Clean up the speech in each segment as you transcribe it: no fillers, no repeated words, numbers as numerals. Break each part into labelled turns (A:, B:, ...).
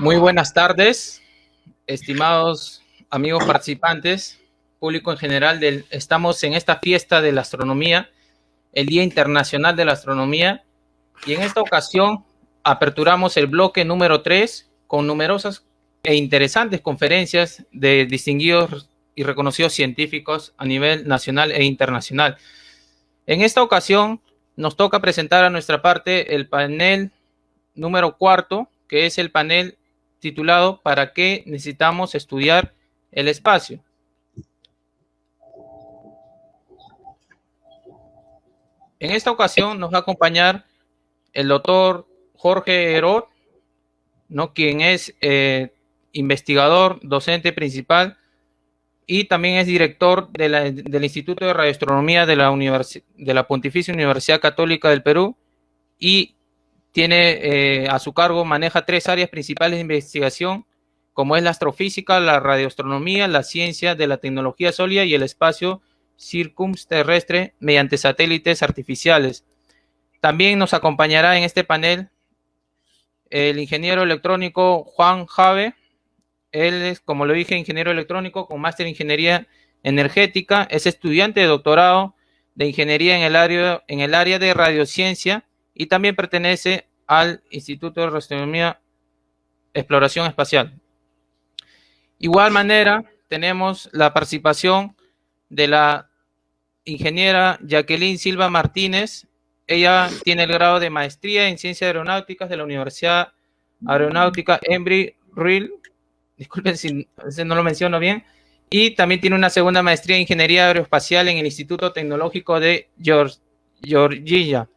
A: Muy buenas tardes, estimados amigos participantes, público en general. Estamos en esta fiesta de la astronomía, el Día Internacional de la Astronomía, y en esta ocasión aperturamos el bloque número 3 con numerosas e interesantes conferencias de distinguidos y reconocidos científicos a nivel nacional e internacional. En esta ocasión nos toca presentar a nuestra parte el panel número 4, que es el panel titulado ¿Para qué necesitamos estudiar el espacio? En esta ocasión nos va a acompañar el doctor Jorge Herod, ¿no? Quien es investigador, docente principal y también es director del Instituto de Radioastronomía de la Pontificia Universidad Católica del Perú, y tiene a su cargo, maneja 3 áreas principales de investigación, como es la astrofísica, la radioastronomía, la ciencia de la tecnología sólida y el espacio circunterrestre mediante satélites artificiales. También nos acompañará en este panel el ingeniero electrónico Juan Jave. Él es, como lo dije, ingeniero electrónico con máster en ingeniería energética, es estudiante de doctorado de ingeniería en el área de radiociencia y también pertenece al Instituto de Radioastronomía Exploración Espacial. Igual manera, tenemos la participación de la ingeniera Jacqueline Silva Martínez. Ella tiene el grado de maestría en Ciencias Aeronáuticas de la Universidad Aeronáutica Embry-Riddle. Disculpen si no lo menciono bien. Y también tiene una segunda maestría en Ingeniería Aeroespacial en el Instituto Tecnológico de Georgia.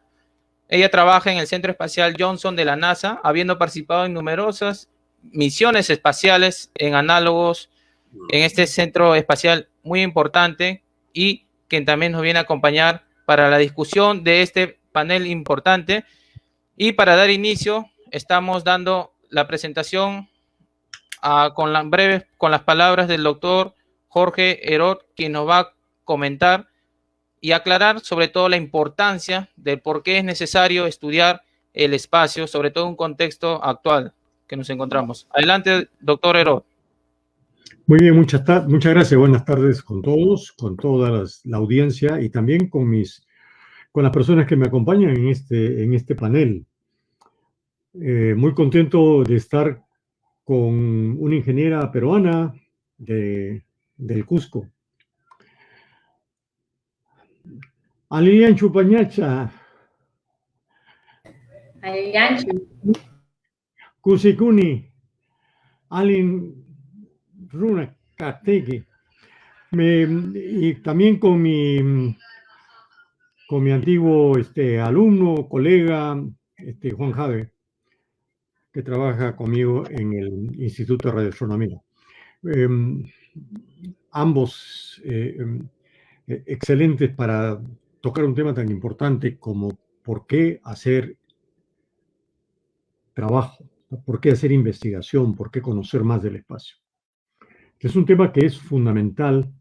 A: Ella trabaja en el Centro Espacial Johnson de la NASA, habiendo participado en numerosas misiones espaciales en análogos en este centro espacial muy importante, y quien también nos viene a acompañar para la discusión de este panel importante. Y para dar inicio, estamos dando la presentación con las palabras del doctor Jorge Herod, quien nos va a comentar y aclarar sobre todo la importancia de por qué es necesario estudiar el espacio, sobre todo en un contexto actual que nos encontramos. Adelante, doctor Herod.
B: Muy bien, muchas gracias. Buenas tardes con todos, con toda la audiencia y también con las personas que me acompañan en este panel. Muy contento de estar con una ingeniera peruana del Cusco. Alilian Chupañacha.
C: Alilian
B: Kusikuni. Alin Runa Kategi. Y también con mi antiguo alumno, colega, Juan Jave, que trabaja conmigo en el Instituto de Radioastronomía. Ambos excelentes para tocar un tema tan importante como por qué hacer trabajo, por qué hacer investigación, por qué conocer más del espacio. Es un tema que es fundamental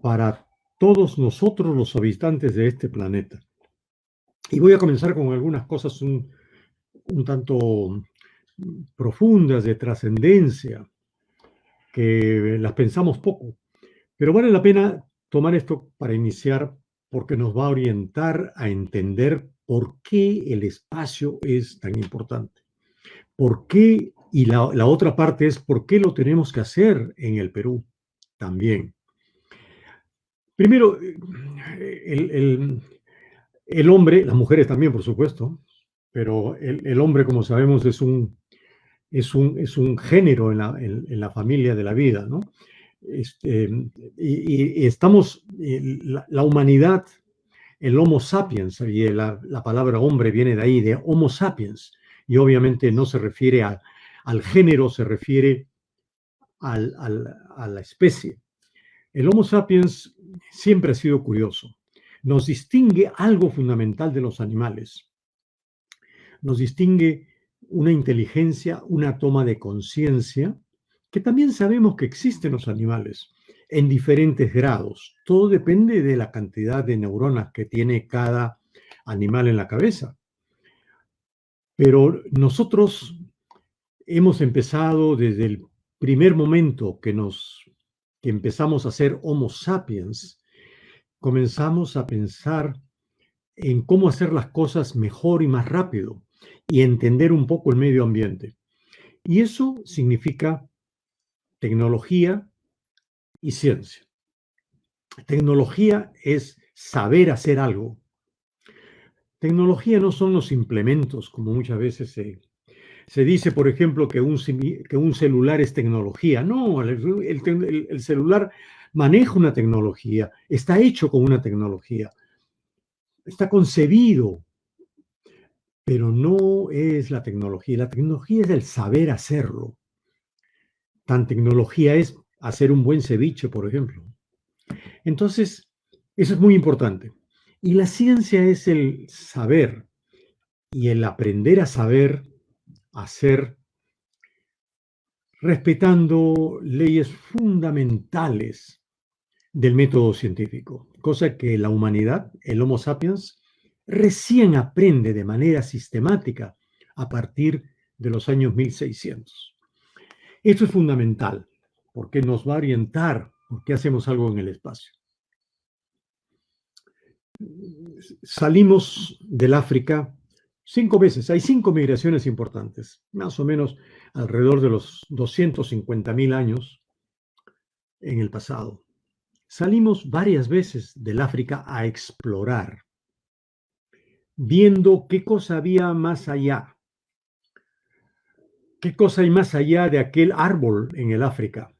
B: para todos nosotros los habitantes de este planeta. Y voy a comenzar con algunas cosas un tanto profundas, de trascendencia, que las pensamos poco, pero vale la pena tomar esto para iniciar, porque nos va a orientar a entender por qué el espacio es tan importante. ¿Por qué? Y la otra parte es por qué lo tenemos que hacer en el Perú también. Primero, el hombre, las mujeres también, por supuesto, pero el hombre, como sabemos, es un género en la familia de la vida, ¿no? Y estamos, la humanidad, el Homo sapiens, y la palabra hombre viene de ahí, de Homo sapiens, y obviamente no se refiere al género, se refiere a la especie. El Homo sapiens siempre ha sido curioso. Nos distingue algo fundamental de los animales. Nos distingue una inteligencia, una toma de conciencia, que también sabemos que existen los animales en diferentes grados. Todo depende de la cantidad de neuronas que tiene cada animal en la cabeza. Pero nosotros hemos empezado desde el primer momento que empezamos a ser Homo sapiens, comenzamos a pensar en cómo hacer las cosas mejor y más rápido y entender un poco el medio ambiente. Y eso significa tecnología y ciencia. Tecnología es saber hacer algo. Tecnología no son los implementos, como muchas veces se dice, por ejemplo, que un celular es tecnología. No, el celular maneja una tecnología, está hecho con una tecnología, está concebido, pero no es la tecnología. La tecnología es el saber hacerlo. Tan tecnología es hacer un buen ceviche, por ejemplo. Entonces, eso es muy importante. Y la ciencia es el saber y el aprender a saber hacer respetando leyes fundamentales del método científico, cosa que la humanidad, el Homo sapiens, recién aprende de manera sistemática a partir de los años 1600. Esto es fundamental porque nos va a orientar por qué hacemos algo en el espacio. Salimos del África 5 veces. Hay 5 migraciones importantes, más o menos alrededor de los 250.000 años en el pasado. Salimos varias veces del África a explorar, viendo qué cosa había más allá. ¿Qué cosa hay más allá de aquel árbol en el África?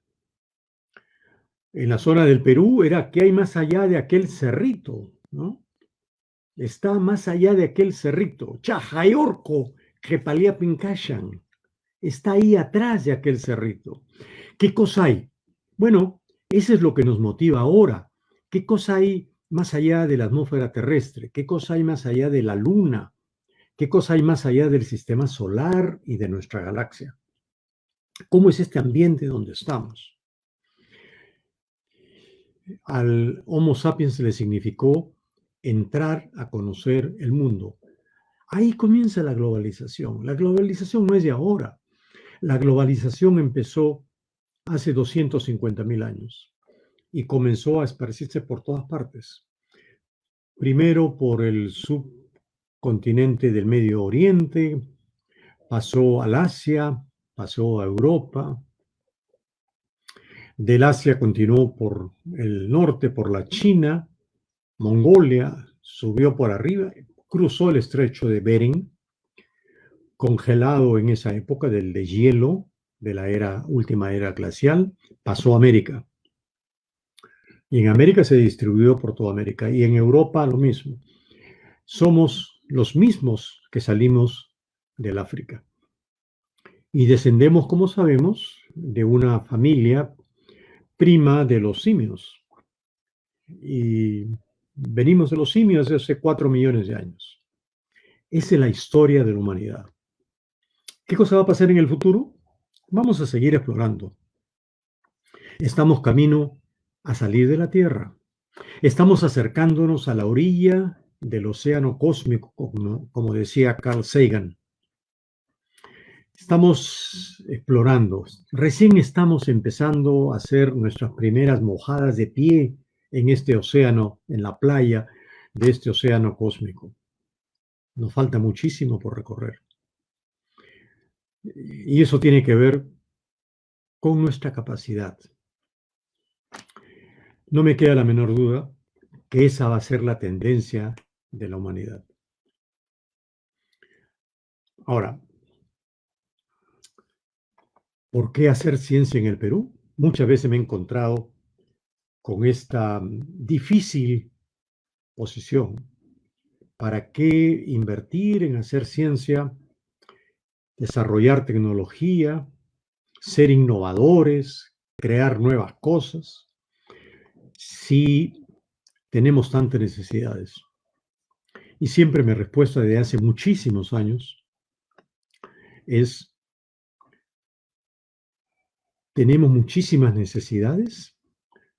B: En la zona del Perú era qué hay más allá de aquel cerrito, ¿no? Está más allá de aquel cerrito. Chajayorco, Jepalia Pincashan. Está ahí atrás de aquel cerrito. ¿Qué cosa hay? Bueno, eso es lo que nos motiva ahora. ¿Qué cosa hay más allá de la atmósfera terrestre? ¿Qué cosa hay más allá de la Luna? ¿Qué cosa hay más allá del sistema solar y de nuestra galaxia? ¿Cómo es este ambiente donde estamos? Al Homo sapiens le significó entrar a conocer el mundo. Ahí comienza la globalización. La globalización no es de ahora. La globalización empezó hace 250.000 años y comenzó a esparcirse por todas partes. Primero por el subcontinente del Medio Oriente, pasó al Asia, pasó a Europa. Del Asia continuó por el norte, por la China, Mongolia, subió por arriba, cruzó el estrecho de Bering, congelado en esa época del deshielo de la última era glacial, pasó a América. Y en América se distribuyó por toda América. Y en Europa lo mismo. Somos los mismos que salimos del África. Y descendemos, como sabemos, de una familia prima de los simios. Y venimos de los simios de hace 4 millones de años. Esa es la historia de la humanidad. ¿Qué cosa va a pasar en el futuro? Vamos a seguir explorando. Estamos camino a salir de la Tierra. Estamos acercándonos a la orilla del océano cósmico, como decía Carl Sagan. Estamos explorando. Recién estamos empezando a hacer nuestras primeras mojadas de pie en este océano, en la playa de este océano cósmico. Nos falta muchísimo por recorrer. Y eso tiene que ver con nuestra capacidad. No me queda la menor duda que esa va a ser la tendencia de la humanidad. Ahora, ¿por qué hacer ciencia en el Perú? Muchas veces me he encontrado con esta difícil posición. ¿Para qué invertir en hacer ciencia, desarrollar tecnología, ser innovadores, crear nuevas cosas, si tenemos tantas necesidades? Y siempre mi respuesta desde hace muchísimos años es: tenemos muchísimas necesidades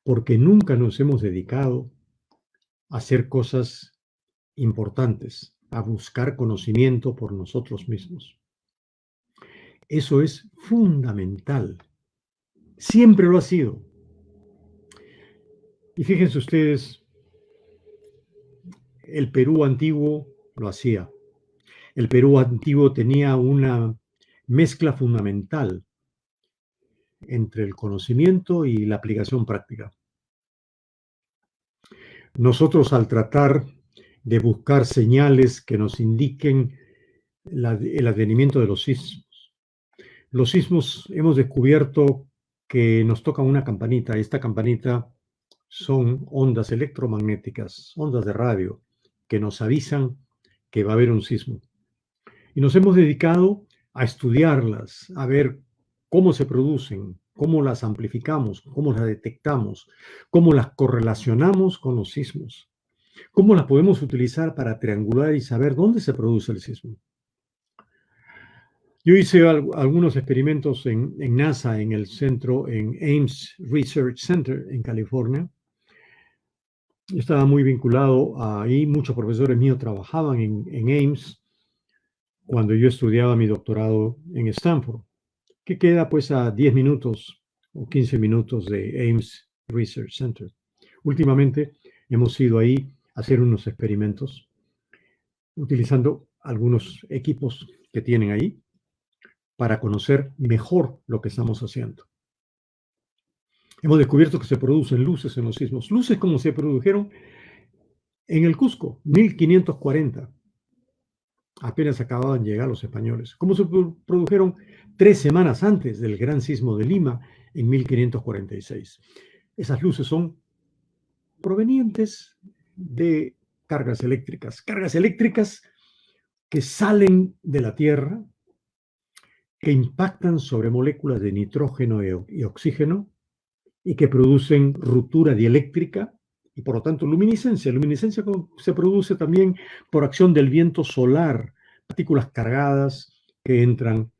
B: porque nunca nos hemos dedicado a hacer cosas importantes, a buscar conocimiento por nosotros mismos. Eso es fundamental. Siempre lo ha sido. Y fíjense ustedes, el Perú antiguo lo hacía. El Perú antiguo tenía una mezcla fundamental entre el conocimiento y la aplicación práctica. Nosotros, al tratar de buscar señales que nos indiquen el advenimiento de los sismos hemos descubierto que nos toca una campanita. Esta campanita son ondas electromagnéticas, ondas de radio, que nos avisan que va a haber un sismo. Y nos hemos dedicado a estudiarlas, a ver cómo se producen, cómo las amplificamos, cómo las detectamos, cómo las correlacionamos con los sismos, cómo las podemos utilizar para triangular y saber dónde se produce el sismo. Yo hice algunos experimentos en NASA, en el centro, en Ames Research Center en California. Estaba muy vinculado ahí, muchos profesores míos trabajaban en Ames cuando yo estudiaba mi doctorado en Stanford, que queda pues a 10 minutos o 15 minutos de Ames Research Center. Últimamente hemos ido ahí a hacer unos experimentos utilizando algunos equipos que tienen ahí para conocer mejor lo que estamos haciendo. Hemos descubierto que se producen luces en los sismos, luces como se produjeron en el Cusco, 1540. Apenas acababan de llegar los españoles, como se produjeron 3 semanas antes del gran sismo de Lima en 1546. Esas luces son provenientes de cargas eléctricas que salen de la Tierra, que impactan sobre moléculas de nitrógeno y oxígeno y que producen ruptura dieléctrica y por lo tanto luminiscencia. Luminiscencia se produce también por acción del viento solar, partículas cargadas que entran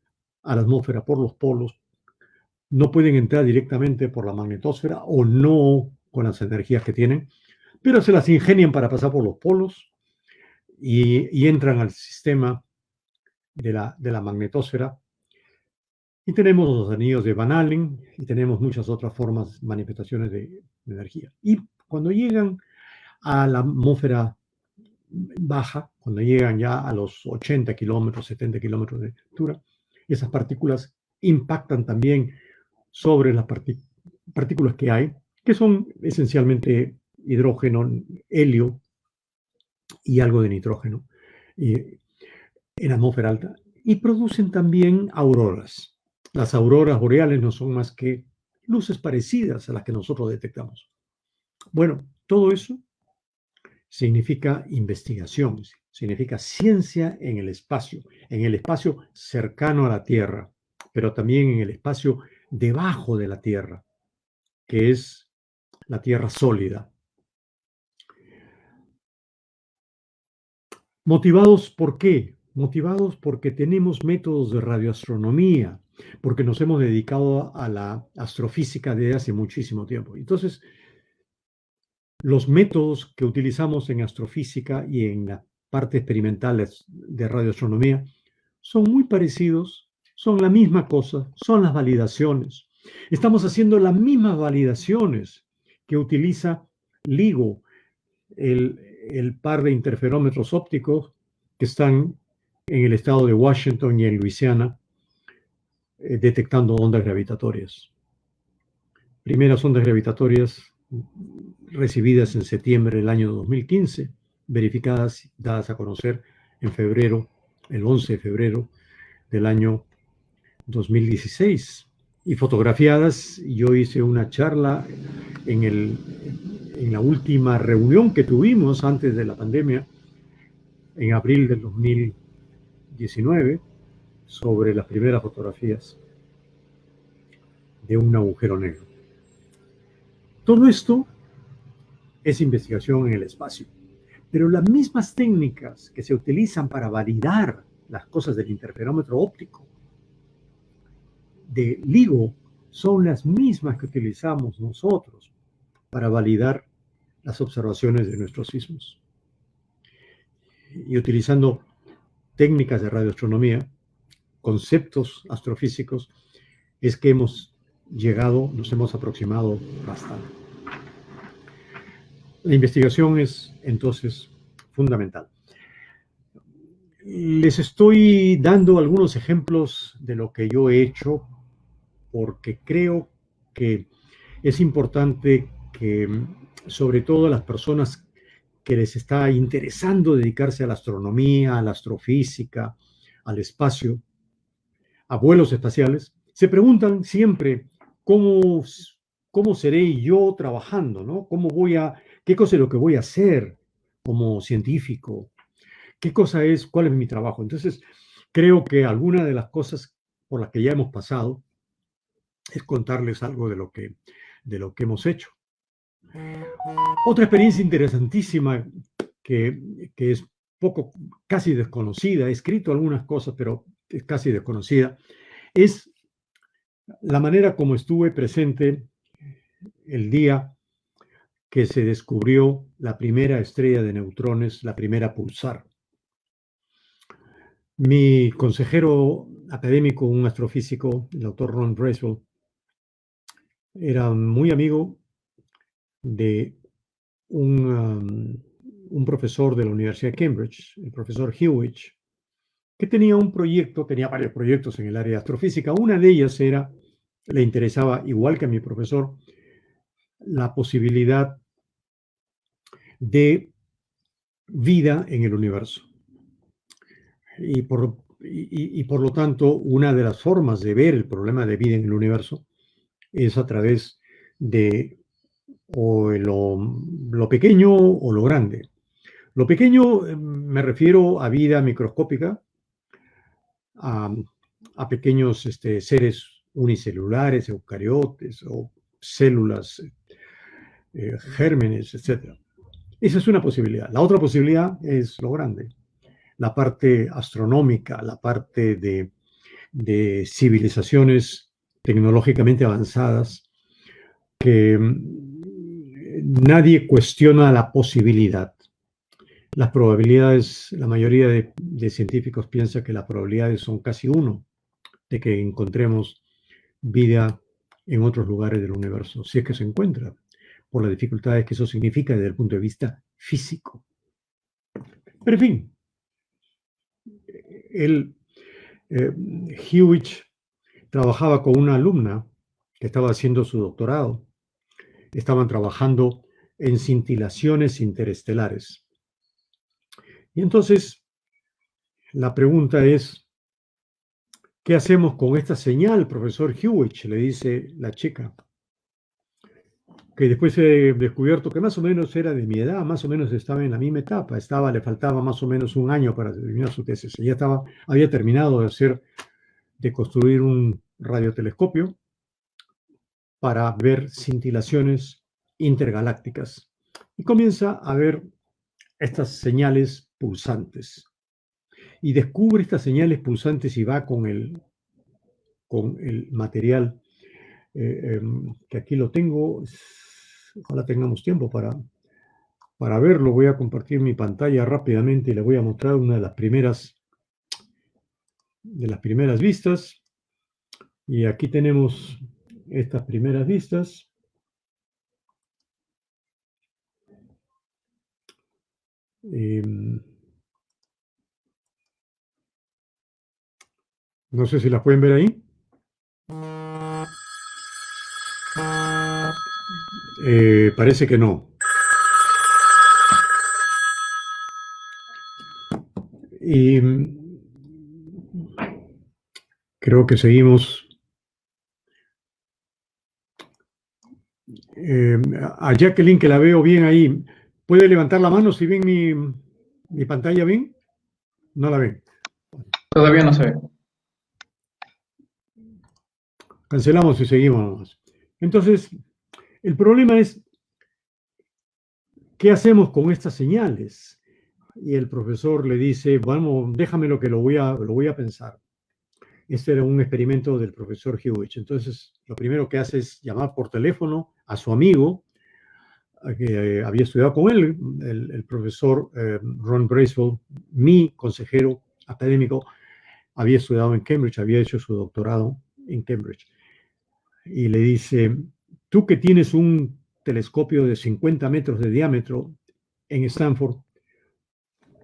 B: a la atmósfera por los polos, no pueden entrar directamente por la magnetosfera o no con las energías que tienen, pero se las ingenian para pasar por los polos y entran al sistema de la magnetosfera. Y tenemos los anillos de Van Allen y tenemos muchas otras formas, manifestaciones de energía. Y cuando llegan a la atmósfera baja, cuando llegan ya a los 80 kilómetros, 70 kilómetros de altura, esas partículas impactan también sobre las partículas que hay, que son esencialmente hidrógeno, helio y algo de nitrógeno en la atmósfera alta, y producen también auroras. Las auroras boreales no son más que luces parecidas a las que nosotros detectamos. Bueno, todo eso significa investigación, significa ciencia en el espacio cercano a la Tierra, pero también en el espacio debajo de la Tierra, que es la Tierra sólida. ¿Motivados por qué? Motivados porque tenemos métodos de radioastronomía, porque nos hemos dedicado a la astrofísica desde hace muchísimo tiempo. Entonces, los métodos que utilizamos en astrofísica y en la parte experimental de radioastronomía son muy parecidos, son la misma cosa, son las validaciones. Estamos haciendo las mismas validaciones que utiliza LIGO, el par de interferómetros ópticos que están en el estado de Washington y en Luisiana detectando ondas gravitatorias. Primeras ondas gravitatorias recibidas en septiembre del año 2015, verificadas, dadas a conocer en febrero, el 11 de febrero del año 2016, y fotografiadas. Yo hice una charla en la última reunión que tuvimos antes de la pandemia, en abril del 2019, sobre las primeras fotografías de un agujero negro. Todo esto es investigación en el espacio, pero las mismas técnicas que se utilizan para validar las cosas del interferómetro óptico de LIGO son las mismas que utilizamos nosotros para validar las observaciones de nuestros sismos. Y utilizando técnicas de radioastronomía conceptos astrofísicos, es que nos hemos aproximado bastante. La investigación es entonces fundamental. Les estoy dando algunos ejemplos de lo que yo he hecho porque creo que es importante que, sobre todo, las personas que les está interesando dedicarse a la astronomía, a la astrofísica, al espacio, a vuelos espaciales, se preguntan siempre cómo seré yo trabajando, ¿no? ¿Qué cosa es lo que voy a hacer como científico? ¿Cuál es mi trabajo? Entonces, creo que alguna de las cosas por las que ya hemos pasado es contarles algo de lo que hemos hecho. Otra experiencia interesantísima que es casi desconocida, he escrito algunas cosas, pero es casi desconocida, es la manera como estuve presente el día que se descubrió la primera estrella de neutrones, la primera pulsar. Mi consejero académico, un astrofísico, el doctor Ron Bracewell, era muy amigo de un profesor de la Universidad de Cambridge, el profesor Hewitt, que tenía varios proyectos en el área de astrofísica. Una de ellas le interesaba, igual que a mi profesor, la posibilidad de vida en el universo. Y por lo tanto, una de las formas de ver el problema de vida en el universo es a través de lo pequeño o lo grande. Lo pequeño me refiero a vida microscópica, a pequeños seres unicelulares, eucariotes o células, gérmenes, etc. Esa es una posibilidad. La otra posibilidad es lo grande, la parte astronómica, la parte de civilizaciones tecnológicamente avanzadas que nadie cuestiona la posibilidad. Las probabilidades, la mayoría de científicos piensa que las probabilidades son casi 1 de que encontremos vida en otros lugares del universo, si es que se encuentra, por las dificultades que eso significa desde el punto de vista físico. Pero en fin, Hewitt trabajaba con una alumna que estaba haciendo su doctorado. Estaban trabajando en cintilaciones interestelares. Y entonces, la pregunta es, ¿qué hacemos con esta señal, profesor Hewitt? Le dice la chica, que después he descubierto que más o menos era de mi edad, más o menos estaba en la misma etapa, le faltaba más o menos 1 año para terminar su tesis. Ella había terminado de construir un radiotelescopio para ver cintilaciones intergalácticas. Y comienza a ver estas señales pulsantes. Y descubre estas señales pulsantes y va con el material que aquí lo tengo. Ojalá tengamos tiempo para verlo. Voy a compartir mi pantalla rápidamente y le voy a mostrar una de las primeras vistas. Y aquí tenemos estas primeras vistas. No sé si las pueden ver ahí. Parece que no. Y creo que seguimos. A Jacqueline, que la veo bien ahí, ¿puede levantar la mano si ven mi pantalla bien? ¿No la ven?
C: Todavía no se ve.
B: Cancelamos y seguimos nomás. Entonces, el problema es, ¿qué hacemos con estas señales? Y el profesor le dice, vamos, déjamelo que lo voy a pensar. Este era un experimento del profesor Hewitt. Entonces, lo primero que hace es llamar por teléfono a su amigo, que había estudiado con él, el profesor Ron Bracewell, mi consejero académico, había estudiado en Cambridge, había hecho su doctorado en Cambridge. Y le dice, tú que tienes un telescopio de 50 metros de diámetro en Stanford,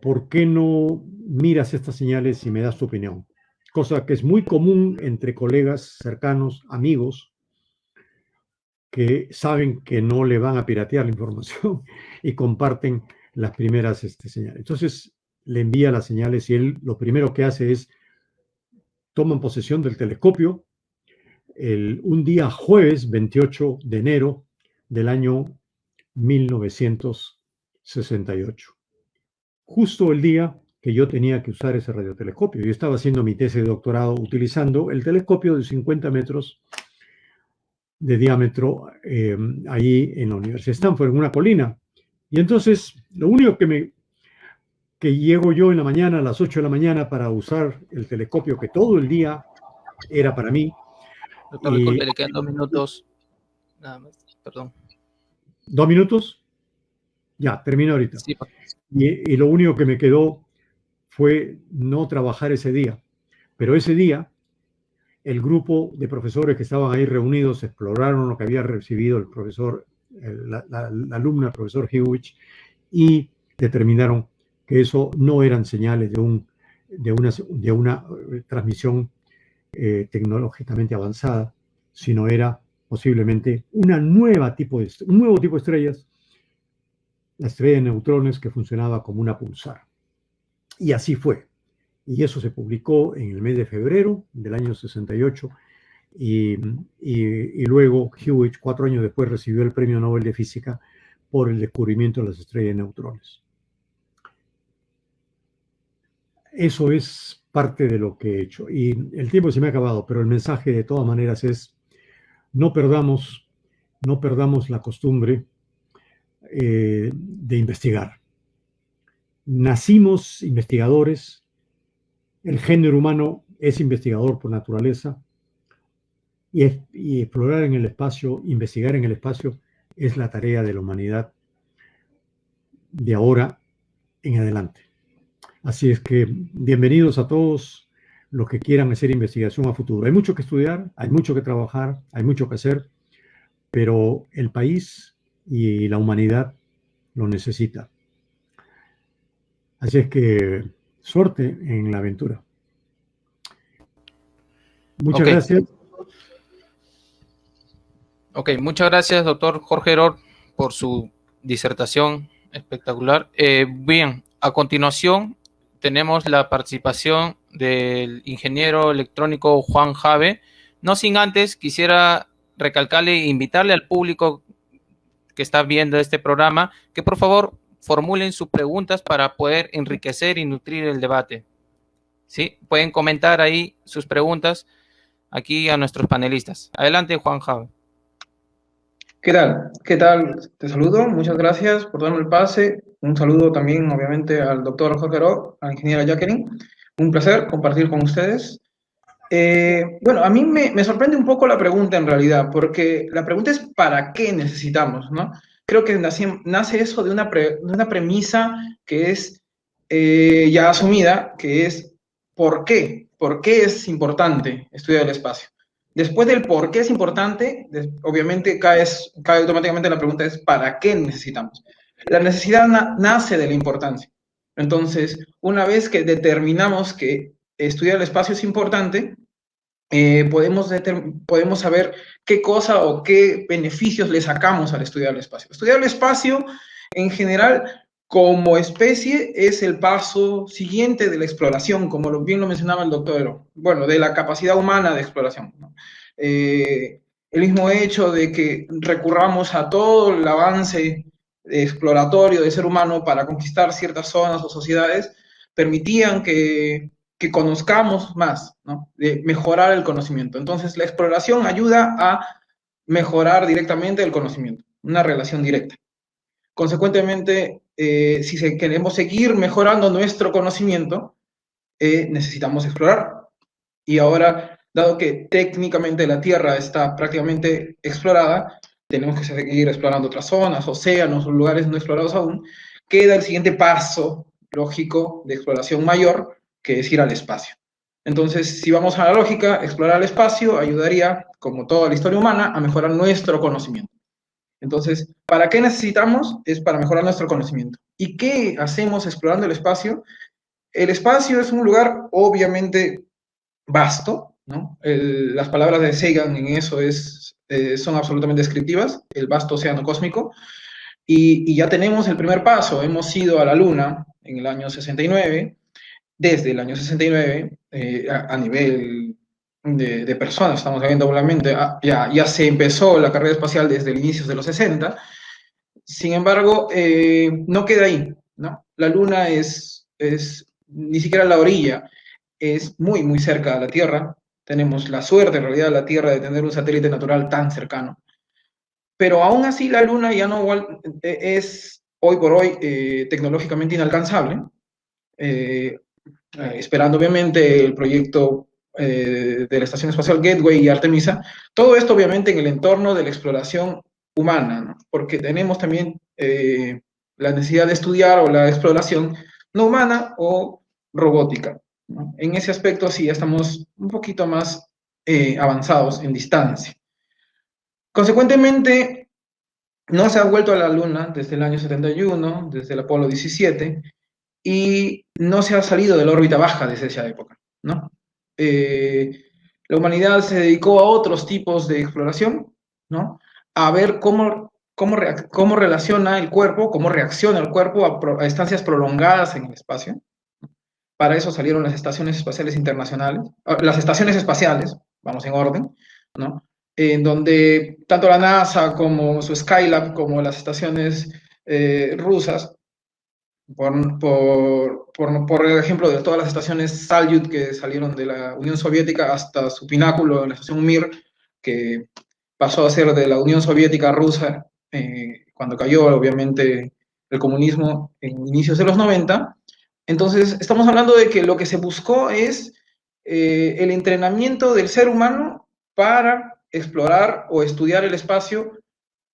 B: ¿por qué no miras estas señales y me das tu opinión? Cosa que es muy común entre colegas cercanos, amigos, que saben que no le van a piratear la información y comparten las primeras señales. Entonces le envía las señales y él lo primero que hace es toma posesión del telescopio un día jueves 28 de enero del año 1968. Justo el día que yo tenía que usar ese radiotelescopio. Yo estaba haciendo mi tesis de doctorado utilizando el telescopio de 50 metros de diámetro ahí en la Universidad de Stanford, en una colina. Y entonces, lo único que llego yo en la mañana, a las 8 de la mañana, para usar el telescopio que todo el día era para mí.
A: Doctor, disculpe, le quedan 2 minutos. Nada más, perdón.
B: 2 minutos. Ya, termino ahorita.
A: Sí.
B: Y lo único que me quedó fue no trabajar ese día. Pero ese día, el grupo de profesores que estaban ahí reunidos exploraron lo que había recibido el profesor, la alumna, el profesor Hewitt, y determinaron que eso no eran señales de una transmisión tecnológicamente avanzada, sino era posiblemente un nuevo tipo de estrellas, la estrella de neutrones que funcionaba como una pulsar. Y así fue. Y eso se publicó en el mes de febrero del año 68 y luego Hewitt, 4 años después, recibió el Premio Nobel de Física por el descubrimiento de las estrellas de neutrones. Eso es parte de lo que he hecho. Y el tiempo se me ha acabado, pero el mensaje de todas maneras es no perdamos la costumbre de investigar. Nacimos investigadores, el género humano es investigador por naturaleza, y explorar en el espacio, investigar en el espacio, es la tarea de la humanidad de ahora en adelante. Así es que bienvenidos a todos los que quieran hacer investigación a futuro. Hay mucho que estudiar, hay mucho que trabajar, hay mucho que hacer, pero el país y la humanidad lo necesita. Así es que suerte en la aventura. Muchas gracias.
A: Ok, muchas gracias, doctor Jorge Herrott, por su disertación espectacular. Bien, a continuación tenemos la participación del ingeniero electrónico Juan Jave. No sin antes, quisiera recalcarle e invitarle al público que está viendo este programa que por favor formulen sus preguntas para poder enriquecer y nutrir el debate. ¿Sí? Pueden comentar ahí sus preguntas aquí a nuestros panelistas. Adelante, Juan Jave.
C: ¿Qué tal? ¿Qué tal? Te saludo, muchas gracias por darme el pase. Un saludo también, obviamente, al doctor Jorge Herrott, a la ingeniera Jacqueline. Un placer compartir con ustedes. Bueno, a mí me sorprende un poco la pregunta en realidad, porque la pregunta es ¿para qué necesitamos? ¿No? Creo que nace eso de una premisa que es ya asumida, que es ¿por qué? ¿Por qué es importante estudiar el espacio? Después del por qué es importante, obviamente cae automáticamente la pregunta es ¿para qué necesitamos? La necesidad nace de la importancia. Entonces, una vez que determinamos que estudiar el espacio es importante, podemos saber qué cosa o qué beneficios le sacamos al estudiar el espacio. Estudiar el espacio, en general, como especie, es el paso siguiente de la exploración, como bien lo mencionaba el doctor, bueno, de la capacidad humana de exploración, ¿no? El mismo hecho de que recurramos a todo el avance exploratorio del ser humano para conquistar ciertas zonas o sociedades, permitían que conozcamos más, ¿no? De mejorar el conocimiento. Entonces, la exploración ayuda a mejorar directamente el conocimiento, una relación directa. Consecuentemente, si queremos seguir mejorando nuestro conocimiento, necesitamos explorar. Y ahora, dado que técnicamente la Tierra está prácticamente explorada, tenemos que seguir explorando otras zonas, océanos, lugares no explorados aún, queda el siguiente paso lógico de exploración mayor, que es ir al espacio. Entonces, si vamos a la lógica, explorar el espacio ayudaría, como toda la historia humana, a mejorar nuestro conocimiento. Entonces, ¿para qué necesitamos? Es para mejorar nuestro conocimiento. ¿Y qué hacemos explorando el espacio? El espacio es un lugar obviamente vasto, ¿no? Las palabras de Sagan en eso son absolutamente descriptivas, el vasto océano cósmico, y ya tenemos el primer paso, hemos ido a la Luna en el año 69, desde el año 69, a nivel de personas, estamos viendo obviamente, ya se empezó la carrera espacial desde el inicio de los 60, sin embargo, no queda ahí, ¿no? La Luna es ni siquiera la orilla, es muy, muy cerca de la Tierra. Tenemos la suerte, en realidad, de la Tierra de tener un satélite natural tan cercano. Pero aún así, la Luna ya no es, hoy por hoy, tecnológicamente inalcanzable. Esperando, obviamente, el proyecto de la Estación Espacial Gateway y Artemisa. Todo esto, obviamente, en el entorno de la exploración humana, ¿no? Porque tenemos también la necesidad de estudiar o la exploración no humana o robótica, ¿no? En ese aspecto sí estamos un poquito más avanzados en distancia. Consecuentemente, no se ha vuelto a la Luna desde el año 71, desde el Apolo 17, y no se ha salido de la órbita baja desde esa época, ¿no? La humanidad se dedicó a otros tipos de exploración, ¿no? A ver cómo relaciona el cuerpo, cómo reacciona el cuerpo a estancias prolongadas en el espacio. Para eso salieron las estaciones espaciales internacionales, las estaciones espaciales, vamos en orden, ¿no? En donde tanto la NASA como su Skylab, como las estaciones rusas, por ejemplo, de todas las estaciones Salyut que salieron de la Unión Soviética hasta su pináculo en la estación Mir, que pasó a ser de la Unión Soviética rusa cuando cayó, obviamente, el comunismo en inicios de los 90. Entonces, estamos hablando de que lo que se buscó es el entrenamiento del ser humano para explorar o estudiar el espacio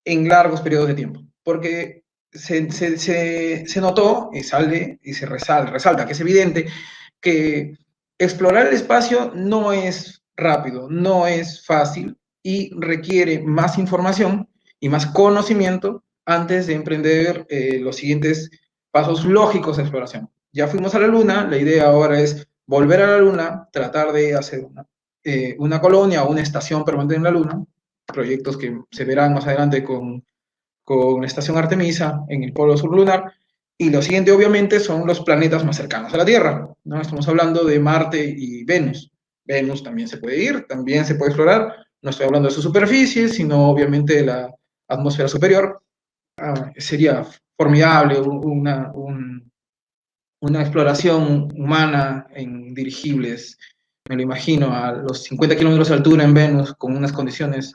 C: en largos periodos de tiempo. Porque se notó y sale y se resalta que es evidente que explorar el espacio no es rápido, no es fácil y requiere más información y más conocimiento antes de emprender los siguientes pasos lógicos de exploración. Ya fuimos a la Luna, la idea ahora es volver a la Luna, tratar de hacer una colonia o una estación permanente en la Luna, proyectos que se verán más adelante con la estación Artemisa en el polo sur lunar, y lo siguiente obviamente son los planetas más cercanos a la Tierra, ¿no? Estamos hablando de Marte y Venus. Venus también se puede ir, también se puede explorar, no estoy hablando de su superficie, sino obviamente de la atmósfera superior. Sería formidable una exploración humana en dirigibles, me lo imagino, a los 50 kilómetros de altura en Venus, con unas condiciones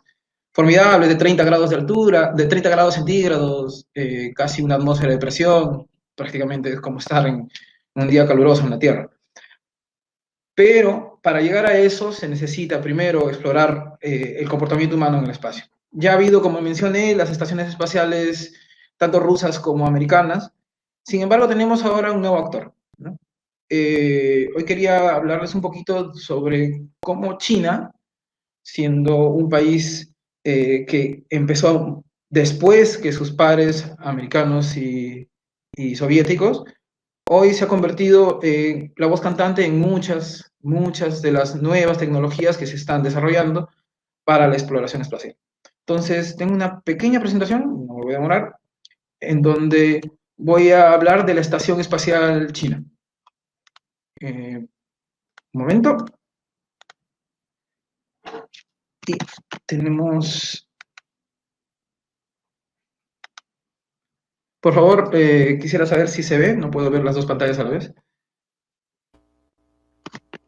C: formidables de 30 grados de altura, de 30 grados centígrados, casi una atmósfera de presión, prácticamente es como estar en un día caluroso en la Tierra. Pero para llegar a eso se necesita primero explorar el comportamiento humano en el espacio. Ya ha habido, como mencioné, las estaciones espaciales, tanto rusas como americanas. Sin embargo, tenemos ahora un nuevo actor, ¿no? Hoy quería hablarles un poquito sobre cómo China, siendo un país que empezó después que sus pares americanos y soviéticos, hoy se ha convertido en la voz cantante en muchas de las nuevas tecnologías que se están desarrollando para la exploración espacial. Entonces, tengo una pequeña presentación, no me voy a demorar, en donde voy a hablar de la Estación Espacial China. Un momento. Y tenemos... Por favor, quisiera saber si se ve, no puedo ver las dos pantallas a la vez.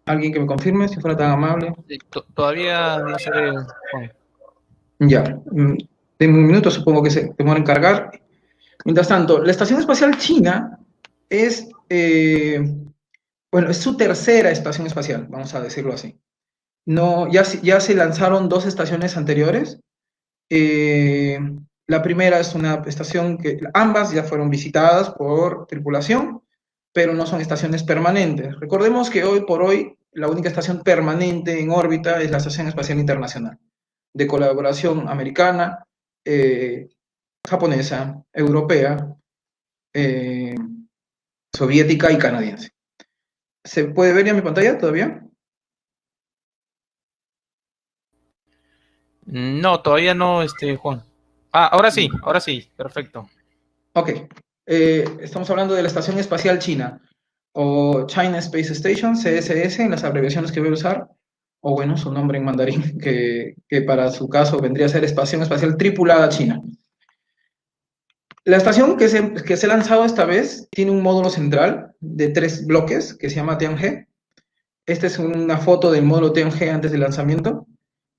C: ¿Alguien que me confirme, si fuera tan amable?
A: Todavía no se ve, Juan.
C: Ya, en un minuto supongo que se demora en cargar. Mientras tanto, la Estación Espacial China es, bueno, es su tercera estación espacial, vamos a decirlo así. No, ya se lanzaron dos estaciones anteriores. La primera es una estación que ambas ya fueron visitadas por tripulación, pero no son estaciones permanentes. Recordemos que hoy por hoy la única estación permanente en órbita es la Estación Espacial Internacional, de colaboración americana, japonesa, europea, soviética y canadiense. ¿Se puede ver ya mi pantalla todavía?
A: No, todavía no, Juan. Ah, ahora sí, perfecto.
C: Ok, estamos hablando de la Estación Espacial China, o China Space Station, CSS, en las abreviaciones que voy a usar, o bueno, su nombre en mandarín, que para su caso vendría a ser Estación Espacial Tripulada China. La estación que se ha lanzado esta vez tiene un módulo central de 3 bloques que se llama Tianhe. Esta es una foto del módulo Tianhe antes del lanzamiento.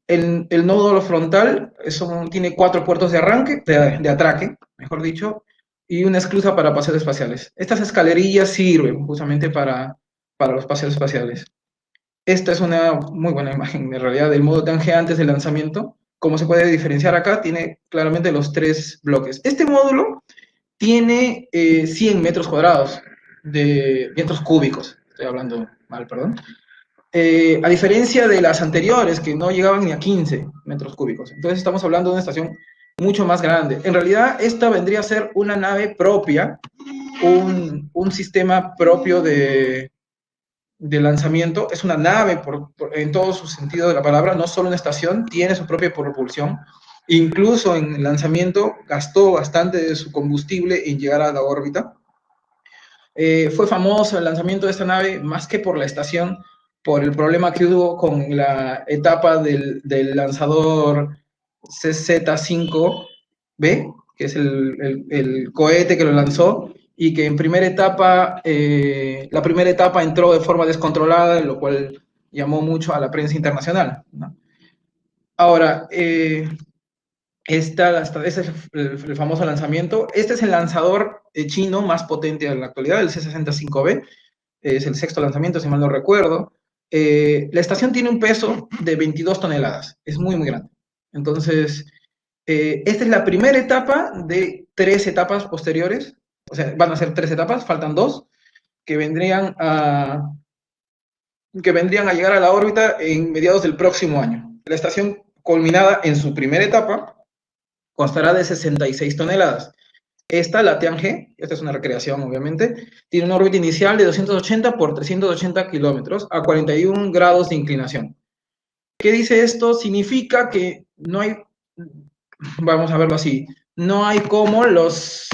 C: El nódulo frontal tiene 4 puertos de arranque, de atraque, mejor dicho, y una esclusa para paseos espaciales. Estas escalerillas sirven justamente para los paseos espaciales. Esta es una muy buena imagen, en realidad, del módulo Tianhe antes del lanzamiento. Como se puede diferenciar acá, tiene claramente los 3 bloques. Este módulo tiene 100 metros cuadrados, de metros cúbicos, estoy hablando mal, perdón. A diferencia de las anteriores, que no llegaban ni a 15 metros cúbicos. Entonces estamos hablando de una estación mucho más grande. En realidad, esta vendría a ser una nave propia, un sistema propio de lanzamiento. Es una nave en todo su sentido de la palabra, no solo una estación, tiene su propia propulsión. Incluso en el lanzamiento gastó bastante de su combustible en llegar a la órbita. Fue famoso el lanzamiento de esta nave más que por la estación, por el problema que hubo con la etapa del lanzador CZ-5B, que es el cohete que lo lanzó, y que en primera etapa, la primera etapa entró de forma descontrolada, lo cual llamó mucho a la prensa internacional, ¿no? Ahora, ese es el famoso lanzamiento. Este es el lanzador chino más potente en la actualidad, el C-65B. Es el 6º lanzamiento, si mal no recuerdo. La estación tiene un peso de 22 toneladas. Es muy, muy grande. Entonces, esta es la primera etapa de 3 etapas posteriores. O sea, van a ser 3 etapas, faltan 2, que vendrían a llegar a la órbita en mediados del próximo año. La estación culminada en su primera etapa constará de 66 toneladas. Esta, la Tianhe, esta es una recreación obviamente, tiene una órbita inicial de 280 por 380 kilómetros a 41 grados de inclinación. ¿Qué dice esto? Significa que no hay, vamos a verlo así, no hay como los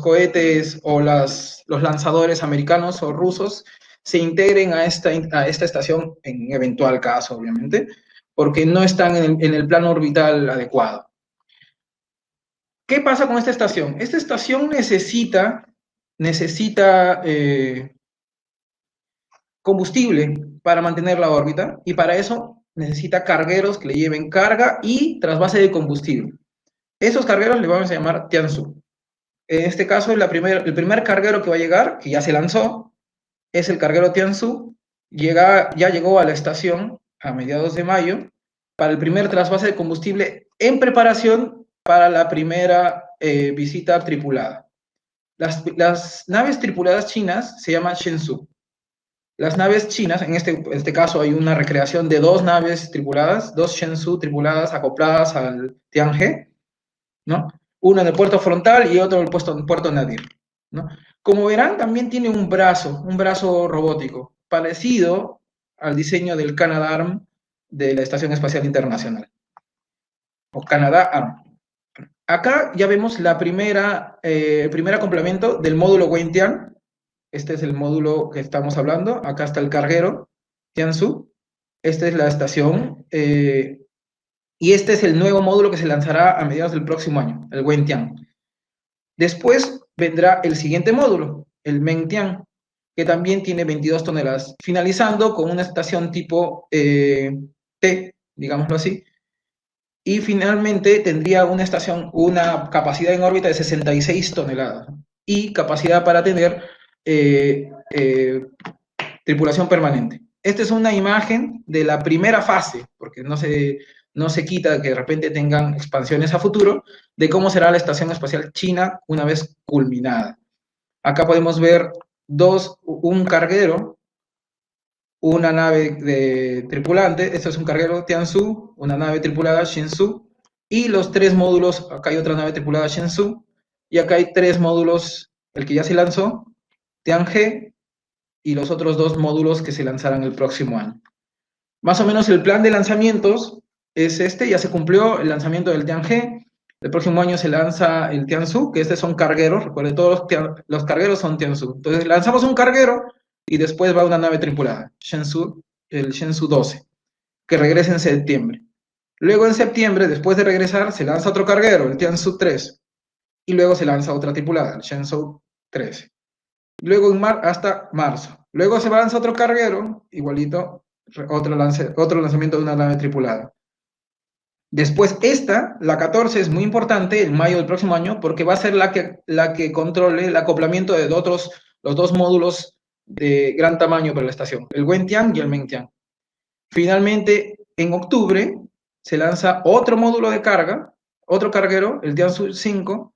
C: cohetes o los lanzadores americanos o rusos se integren a esta estación en eventual caso, obviamente, porque no están en el plano orbital adecuado. ¿Qué pasa con esta estación? Esta estación necesita combustible para mantener la órbita y para eso necesita cargueros que le lleven carga y trasvase de combustible. Esos cargueros le vamos a llamar Tianzhou. En este caso, el primer carguero que va a llegar, que ya se lanzó, es el carguero Tianzhou. Ya llegó a la estación a mediados de mayo para el primer trasvase de combustible en preparación para la primera visita tripulada. Las naves tripuladas chinas se llaman Shenzhou. Las naves chinas, en este caso hay una recreación de 2 naves tripuladas, 2 Shenzhou tripuladas acopladas al Tianhe, ¿no? Una en el puerto frontal y otro en el puerto nadir, ¿no? Como verán, también tiene un brazo robótico, parecido al diseño del Canadarm de la Estación Espacial Internacional, o Canadarm. Acá ya vemos el primer acoplamiento del módulo Wentian. Este es el módulo que estamos hablando. Acá está el carguero Tianzhou. Esta es la estación. Y este es el nuevo módulo que se lanzará a mediados del próximo año, el Wentian. Después vendrá el siguiente módulo, el Mengtian, que también tiene 22 toneladas, finalizando con una estación tipo T, digámoslo así. Y finalmente tendría una capacidad en órbita de 66 toneladas y capacidad para tener tripulación permanente. Esta es una imagen de la primera fase, porque no se quita que de repente tengan expansiones a futuro, de cómo será la Estación Espacial China una vez culminada. Acá podemos ver un carguero una nave de tripulante, esto es un carguero Tianzu, una nave tripulada Shenzhou, y los 3 módulos, acá hay otra nave tripulada Shenzhou, y acá hay 3 módulos, el que ya se lanzó, Tianhe, y los otros 2 módulos que se lanzarán el próximo año. Más o menos el plan de lanzamientos es este, ya se cumplió el lanzamiento del Tianhe, el próximo año se lanza el Tianzu, que estos son cargueros, recuerden, todos los cargueros son Tianzu. Entonces lanzamos un carguero y después va una nave tripulada, el Shenzhou 12, que regresa en septiembre. Luego en septiembre, después de regresar, se lanza otro carguero, el Tianzu 3, y luego se lanza otra tripulada, el Shenzhou 13. Luego hasta marzo. Luego se lanza otro carguero, igualito, otro lanzamiento de una nave tripulada. Después la 14, es muy importante, en mayo del próximo año, porque va a ser la que controle el acoplamiento de los 2 módulos de gran tamaño para la estación, el Wentian y el Mengtian. Finalmente, en octubre, se lanza otro módulo de carga, otro carguero, el Tianzu 5,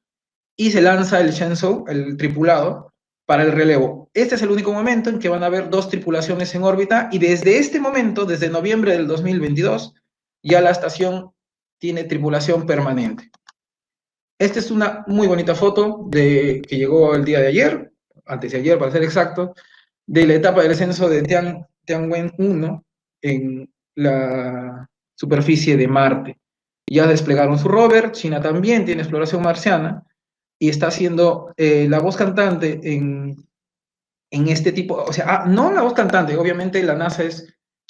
C: y se lanza el Shenzhou, el tripulado, para el relevo. Este es el único momento en que van a haber 2 tripulaciones en órbita, y desde este momento, desde noviembre del 2022, ya la estación tiene tripulación permanente. Esta es una muy bonita foto que llegó el día de ayer, antes de ayer para ser exacto, de la etapa del descenso de Tianwen 1 en la superficie de Marte. Ya desplegaron su rover, China también tiene exploración marciana, y está haciendo la voz cantante en este tipo, o sea, no la voz cantante, obviamente la NASA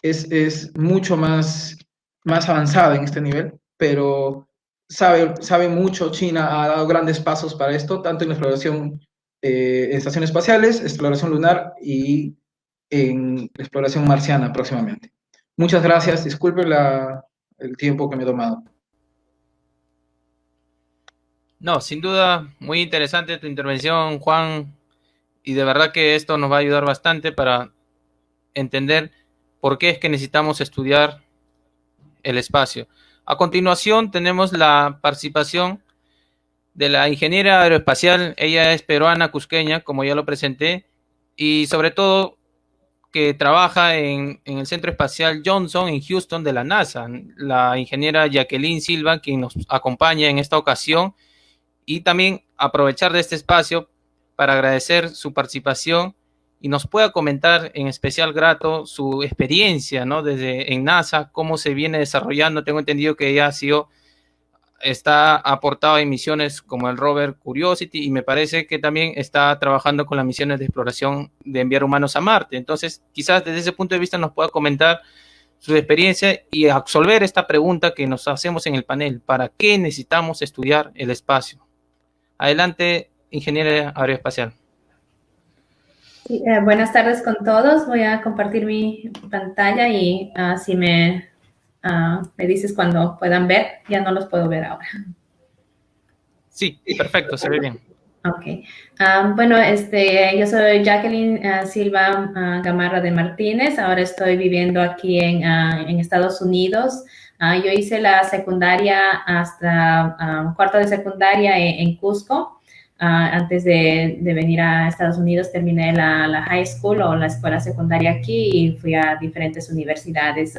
C: es mucho más avanzada en este nivel, pero sabe mucho. China ha dado grandes pasos para esto, tanto en la exploración en estaciones espaciales, exploración lunar y en exploración marciana próximamente. Muchas gracias, disculpen el tiempo que me he tomado.
A: No, sin duda, muy interesante tu intervención, Juan, y de verdad que esto nos va a ayudar bastante para entender por qué es que necesitamos estudiar el espacio. A continuación tenemos la participación de la ingeniera aeroespacial. Ella es peruana, cusqueña, como ya lo presenté, y sobre todo que trabaja en el Centro Espacial Johnson en Houston de la NASA, la ingeniera Jacqueline Silva, quien nos acompaña en esta ocasión, y también aprovechar de este espacio para agradecer su participación y nos pueda comentar en especial grato su experiencia, ¿no? Desde en NASA, cómo se viene desarrollando. Tengo entendido que ella está aportado en misiones como el rover Curiosity, y me parece que también está trabajando con las misiones de exploración de enviar humanos a Marte. Entonces, quizás desde ese punto de vista nos pueda comentar su experiencia y absolver esta pregunta que nos hacemos en el panel: ¿para qué necesitamos estudiar el espacio? Adelante, ingeniera aeroespacial.
D: Sí, buenas tardes con todos. Voy a compartir mi pantalla y si me dices cuando puedan ver. Ya no los puedo ver ahora.
A: Sí, perfecto, se ve bien.
D: Ok. Bueno, yo soy Jacqueline Silva Gamarra de Martínez. Ahora estoy viviendo aquí en Estados Unidos. Yo hice la secundaria hasta cuarto de secundaria en Cusco. Antes de venir a Estados Unidos terminé la high school o la escuela secundaria aquí y fui a diferentes universidades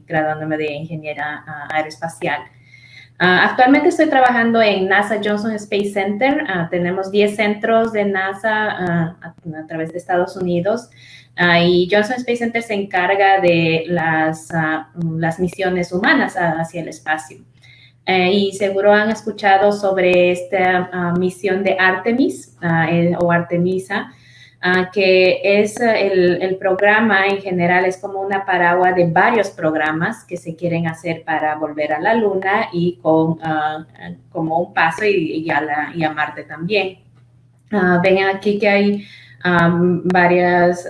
D: graduándome de ingeniera aeroespacial. Actualmente estoy trabajando en NASA Johnson Space Center. Tenemos 10 centros de NASA a través de Estados Unidos. Y Johnson Space Center se encarga de las misiones humanas hacia el espacio. Y seguro han escuchado sobre esta misión de Artemis o Artemisa, que es el programa en general, es como una paraguas de varios programas que se quieren hacer para volver a la Luna y como un paso y a Marte también. Ven aquí que hay varios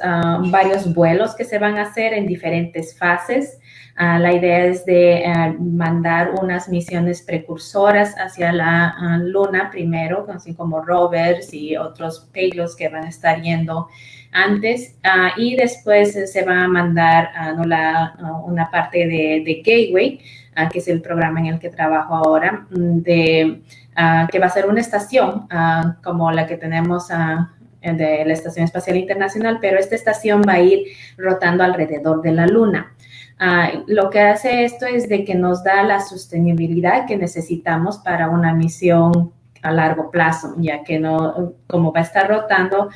D: vuelos que se van a hacer en diferentes fases. La idea es de mandar unas misiones precursoras hacia la Luna primero, así como rovers y otros payloads que van a estar yendo antes, y después se va a mandar una parte de Gateway, que es el programa en el que trabajo ahora, que va a ser una estación como la que tenemos de la Estación Espacial Internacional, pero esta estación va a ir rotando alrededor de la Luna. Lo que hace esto es de que nos da la sostenibilidad que necesitamos para una misión a largo plazo, ya que no, como va a estar rotando,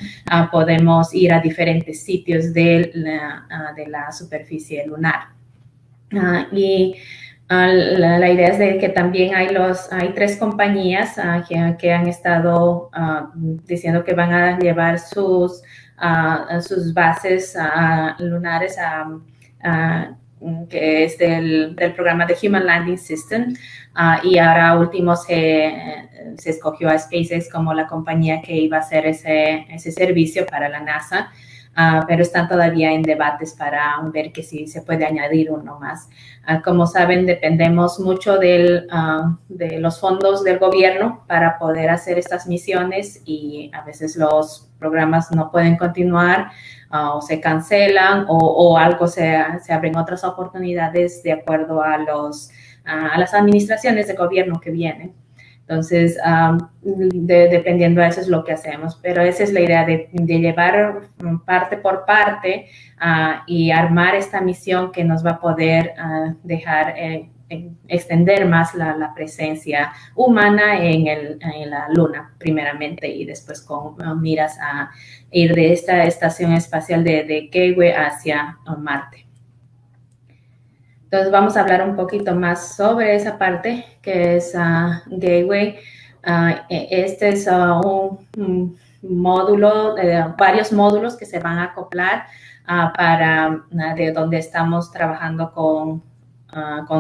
D: podemos ir a diferentes sitios de la superficie lunar. La idea es de que también hay 3 compañías que han estado diciendo que van a llevar sus bases lunares que es del programa de Human Landing System, y ahora último se escogió a SpaceX como la compañía que iba a hacer ese servicio para la NASA, pero están todavía en debates para ver que si se puede añadir uno más. Como saben, dependemos mucho de los fondos del gobierno para poder hacer estas misiones, y a veces los programas no pueden continuar o se cancelan o algo se abren otras oportunidades de acuerdo a las administraciones de gobierno que vienen. Entonces, dependiendo de eso es lo que hacemos, pero esa es la idea de llevar parte por parte y armar esta misión que nos va a poder dejar extender más la presencia humana en la Luna, primeramente, y después con miras a ir de esta estación espacial de Gateway hacia Marte. Entonces vamos a hablar un poquito más sobre esa parte que es Gateway. Este es un módulo, varios módulos que se van a acoplar de donde estamos trabajando con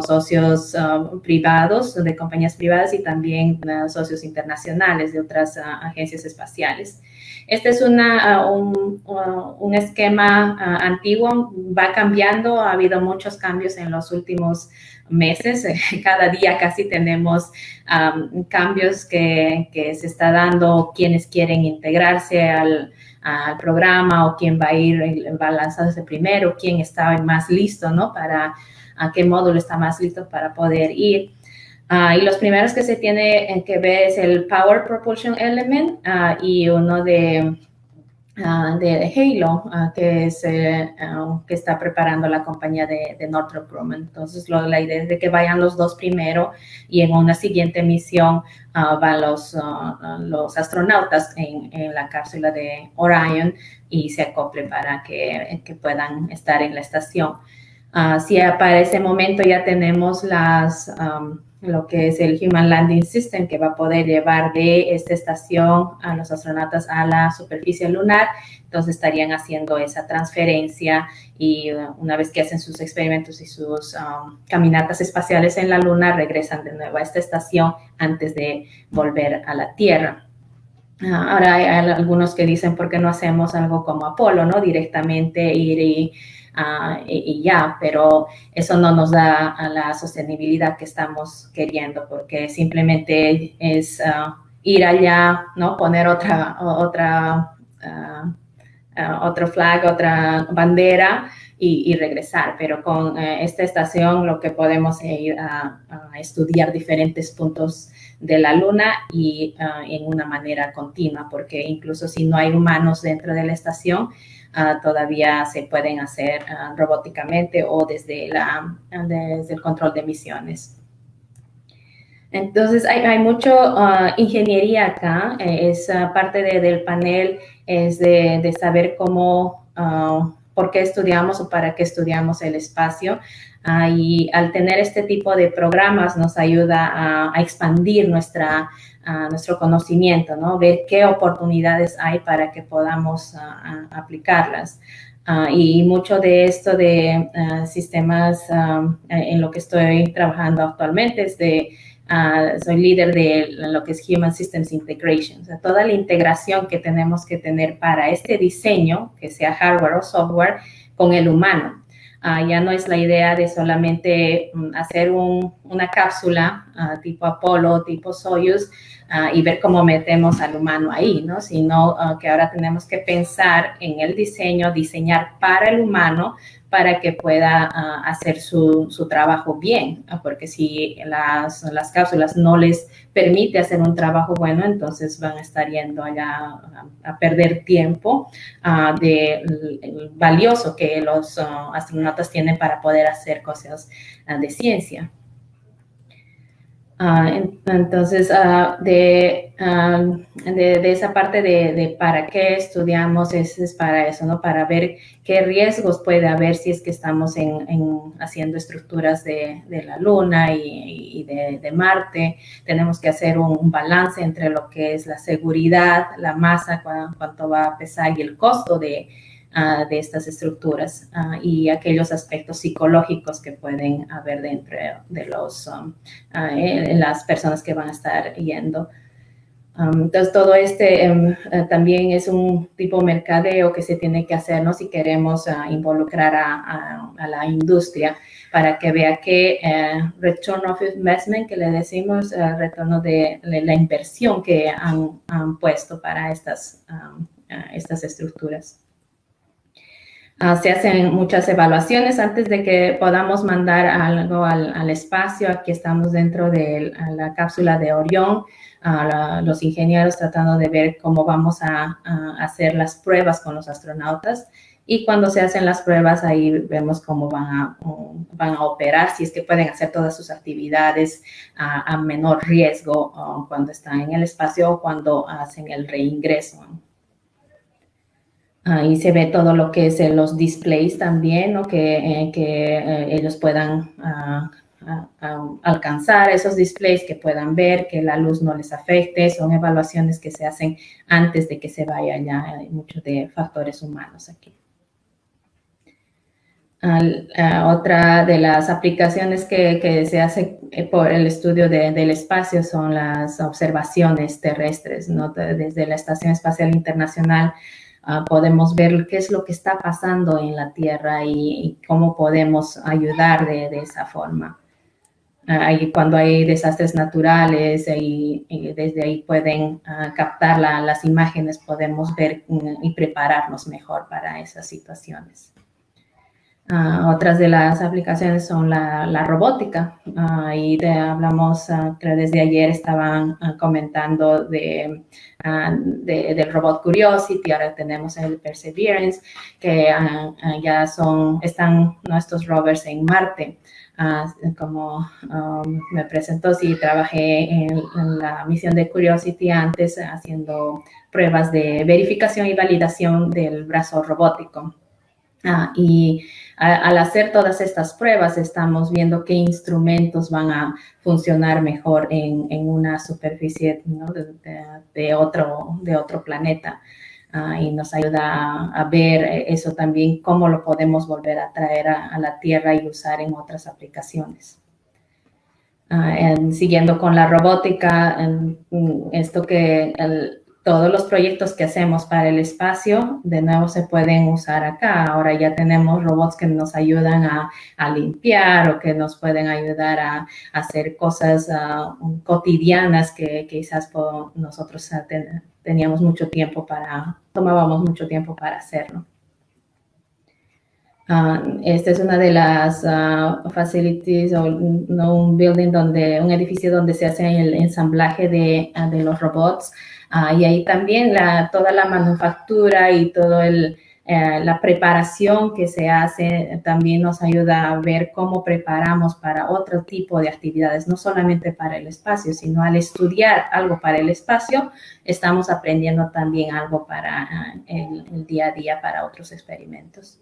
D: socios privados, de compañías privadas, y también socios internacionales de otras agencias espaciales. Este es un esquema antiguo, va cambiando, ha habido muchos cambios en los últimos meses, cada día casi tenemos cambios que se está dando, quienes quieren integrarse al programa o quién va a lanzarse primero, quién está más listo, ¿no? A qué módulo está más listo para poder ir. Y los primeros que se tiene que ver es el Power Propulsion Element y uno de Halo, que está preparando la compañía de Northrop Grumman. Entonces, la idea es de que vayan los dos primero, y en una siguiente misión van los astronautas en la cápsula de Orion y se acoplen para que puedan estar en la estación. Si para ese momento ya tenemos lo que es el Human Landing System, que va a poder llevar de esta estación a los astronautas a la superficie lunar, entonces estarían haciendo esa transferencia, y una vez que hacen sus experimentos y sus caminatas espaciales en la Luna, regresan de nuevo a esta estación antes de volver a la Tierra. Ahora hay algunos que dicen, ¿por qué no hacemos algo como Apolo, ¿no? Directamente ir y ya, pero eso no nos da la sostenibilidad que estamos queriendo, porque simplemente es ir allá, ¿no? Poner otro flag, otra bandera y regresar, pero con esta estación lo que podemos es ir a estudiar diferentes puntos de la Luna y en una manera continua, porque incluso si no hay humanos dentro de la estación, todavía se pueden hacer robóticamente o desde el control de misiones. Entonces, hay mucho ingeniería acá. Es parte del panel, es de saber cómo, por qué estudiamos o para qué estudiamos el espacio. Y al tener este tipo de programas nos ayuda a expandir nuestro conocimiento, ¿no? Ver qué oportunidades hay para que podamos aplicarlas. Y mucho de esto de sistemas en lo que estoy trabajando actualmente es soy líder de lo que es Human Systems Integration. O sea, toda la integración que tenemos que tener para este diseño, que sea hardware o software, con el humano. Ya no es la idea de solamente hacer una cápsula tipo Apolo, tipo Soyuz, y ver cómo metemos al humano ahí, ¿no? Sino que ahora tenemos que pensar en el diseño, diseñar para el humano, para que pueda hacer su trabajo bien, porque si las cápsulas no les permite hacer un trabajo bueno, entonces van a estar yendo allá a perder tiempo valioso que los astronautas tienen para poder hacer cosas de ciencia. Entonces, de esa parte de para qué estudiamos, es para eso, ¿no? Para ver qué riesgos puede haber si es que estamos haciendo estructuras de la Luna y de Marte. Tenemos que hacer un balance entre lo que es la seguridad, la masa, cuánto va a pesar y el costo de estas estructuras y aquellos aspectos psicológicos que pueden haber dentro de las personas que van a estar yendo. Entonces, todo también es un tipo de mercadeo que se tiene que hacer, ¿no? Si queremos involucrar a la industria para que vea que return of investment, que le decimos, retorno de la inversión que han puesto para estas estructuras. Se hacen muchas evaluaciones antes de que podamos mandar algo al espacio. Aquí estamos dentro de la cápsula de Orión, los ingenieros tratando de ver cómo vamos a hacer las pruebas con los astronautas. Y cuando se hacen las pruebas, ahí vemos cómo van a operar, si es que pueden hacer todas sus actividades a menor riesgo cuando están en el espacio o cuando hacen el reingreso. Ahí se ve todo lo que es los displays también, ¿no? Que ellos puedan alcanzar esos displays, que puedan ver, que la luz no les afecte. Son evaluaciones que se hacen antes de que se vaya ya. Hay muchos de factores humanos aquí. Otra de las aplicaciones que se hace por el estudio del espacio son las observaciones terrestres, ¿no? Desde la Estación Espacial Internacional podemos ver qué es lo que está pasando en la Tierra y cómo podemos ayudar de esa forma. Cuando hay desastres naturales y desde ahí pueden captar las imágenes, podemos ver y prepararnos mejor para esas situaciones. Otras de las aplicaciones son la robótica. Hablamos, creo desde ayer estaban comentando del robot Curiosity. Ahora tenemos el Perseverance, que ya están nuestros rovers en Marte. Como me presentó, sí, trabajé en la misión de Curiosity antes haciendo pruebas de verificación y validación del brazo robótico. Y al hacer todas estas pruebas estamos viendo qué instrumentos van a funcionar mejor en una superficie, ¿no? de otro planeta. Y nos ayuda a ver eso también, cómo lo podemos volver a traer a la Tierra y usar en otras aplicaciones. Siguiendo con la robótica, todos los proyectos que hacemos para el espacio, de nuevo se pueden usar acá. Ahora ya tenemos robots que nos ayudan a limpiar o que nos pueden ayudar a hacer cosas cotidianas que quizás nosotros tomábamos mucho tiempo para hacerlo. Esta es una de las facilities o un edificio donde se hace el ensamblaje de los robots. Y ahí también toda la manufactura y toda la preparación que se hace también nos ayuda a ver cómo preparamos para otro tipo de actividades, no solamente para el espacio, sino al estudiar algo para el espacio, estamos aprendiendo también algo para el día a día, para otros experimentos.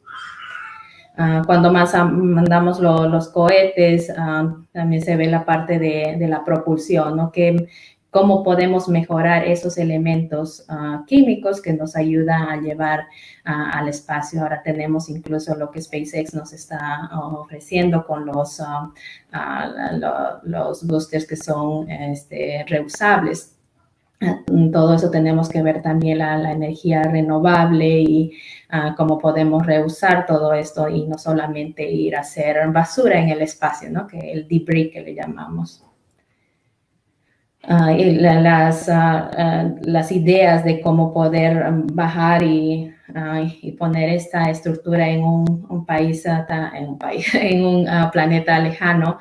D: Cuando mandamos los cohetes, también se ve la parte de la propulsión, ¿no? Cómo podemos mejorar esos elementos químicos que nos ayudan a llevar al espacio. Ahora tenemos incluso lo que SpaceX nos está ofreciendo con los boosters que son reusables. Todo eso tenemos que ver también la energía renovable y cómo podemos reusar todo esto y no solamente ir a hacer basura en el espacio, ¿no? Que el debris que le llamamos. y las ideas de cómo poder bajar y poner esta estructura en un país, en un planeta lejano,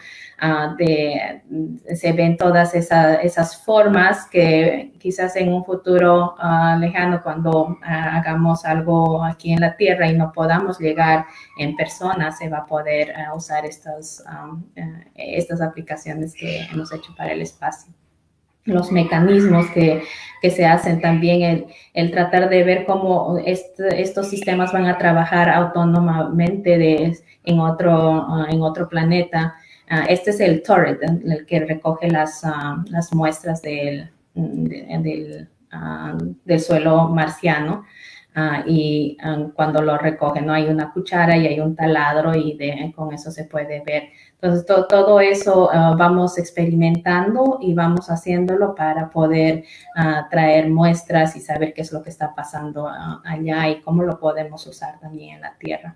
D: se ven todas esas formas que quizás en un futuro lejano, cuando hagamos algo aquí en la Tierra y no podamos llegar en persona, se va a poder usar estas aplicaciones que hemos hecho para el espacio. Los mecanismos que se hacen también, el tratar de ver cómo estos sistemas van a trabajar autónomamente en otro planeta. Este es el turret, el que recoge las muestras del suelo marciano. Y cuando lo recogen, ¿no? Hay una cuchara y hay un taladro y con eso se puede ver. Entonces, todo eso vamos experimentando y vamos haciéndolo para poder traer muestras y saber qué es lo que está pasando allá y cómo lo podemos usar también en la Tierra.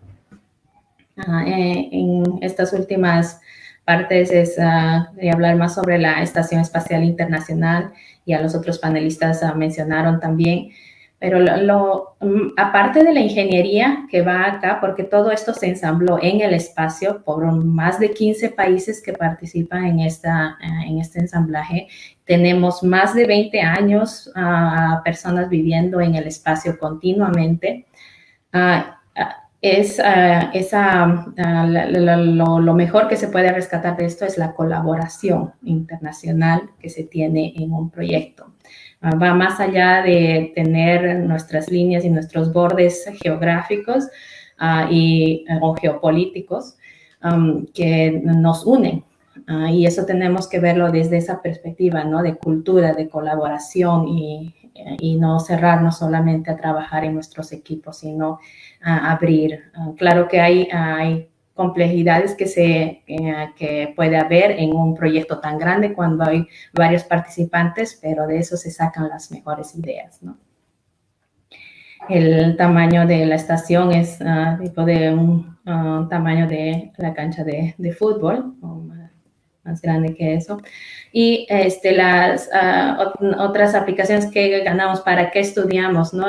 D: En estas últimas partes de hablar más sobre la Estación Espacial Internacional, y a los otros panelistas mencionaron también. Pero aparte de la ingeniería que va acá, porque todo esto se ensambló en el espacio por más de 15 países que participan en este ensamblaje, tenemos más de 20 años personas viviendo en el espacio continuamente. Lo mejor que se puede rescatar de esto es la colaboración internacional que se tiene en un proyecto. Va más allá de tener nuestras líneas y nuestros bordes geográficos o geopolíticos que nos unen. Y eso tenemos que verlo desde esa perspectiva, ¿no? De cultura, de colaboración y no cerrarnos solamente a trabajar en nuestros equipos, sino a abrir. Claro que hay complejidades que puede haber en un proyecto tan grande cuando hay varios participantes, pero de eso se sacan las mejores ideas, ¿no? El tamaño de la estación es tipo de un tamaño de la cancha de fútbol, o más grande que eso. Y las otras aplicaciones que ganamos, ¿para qué estudiamos? ¿No?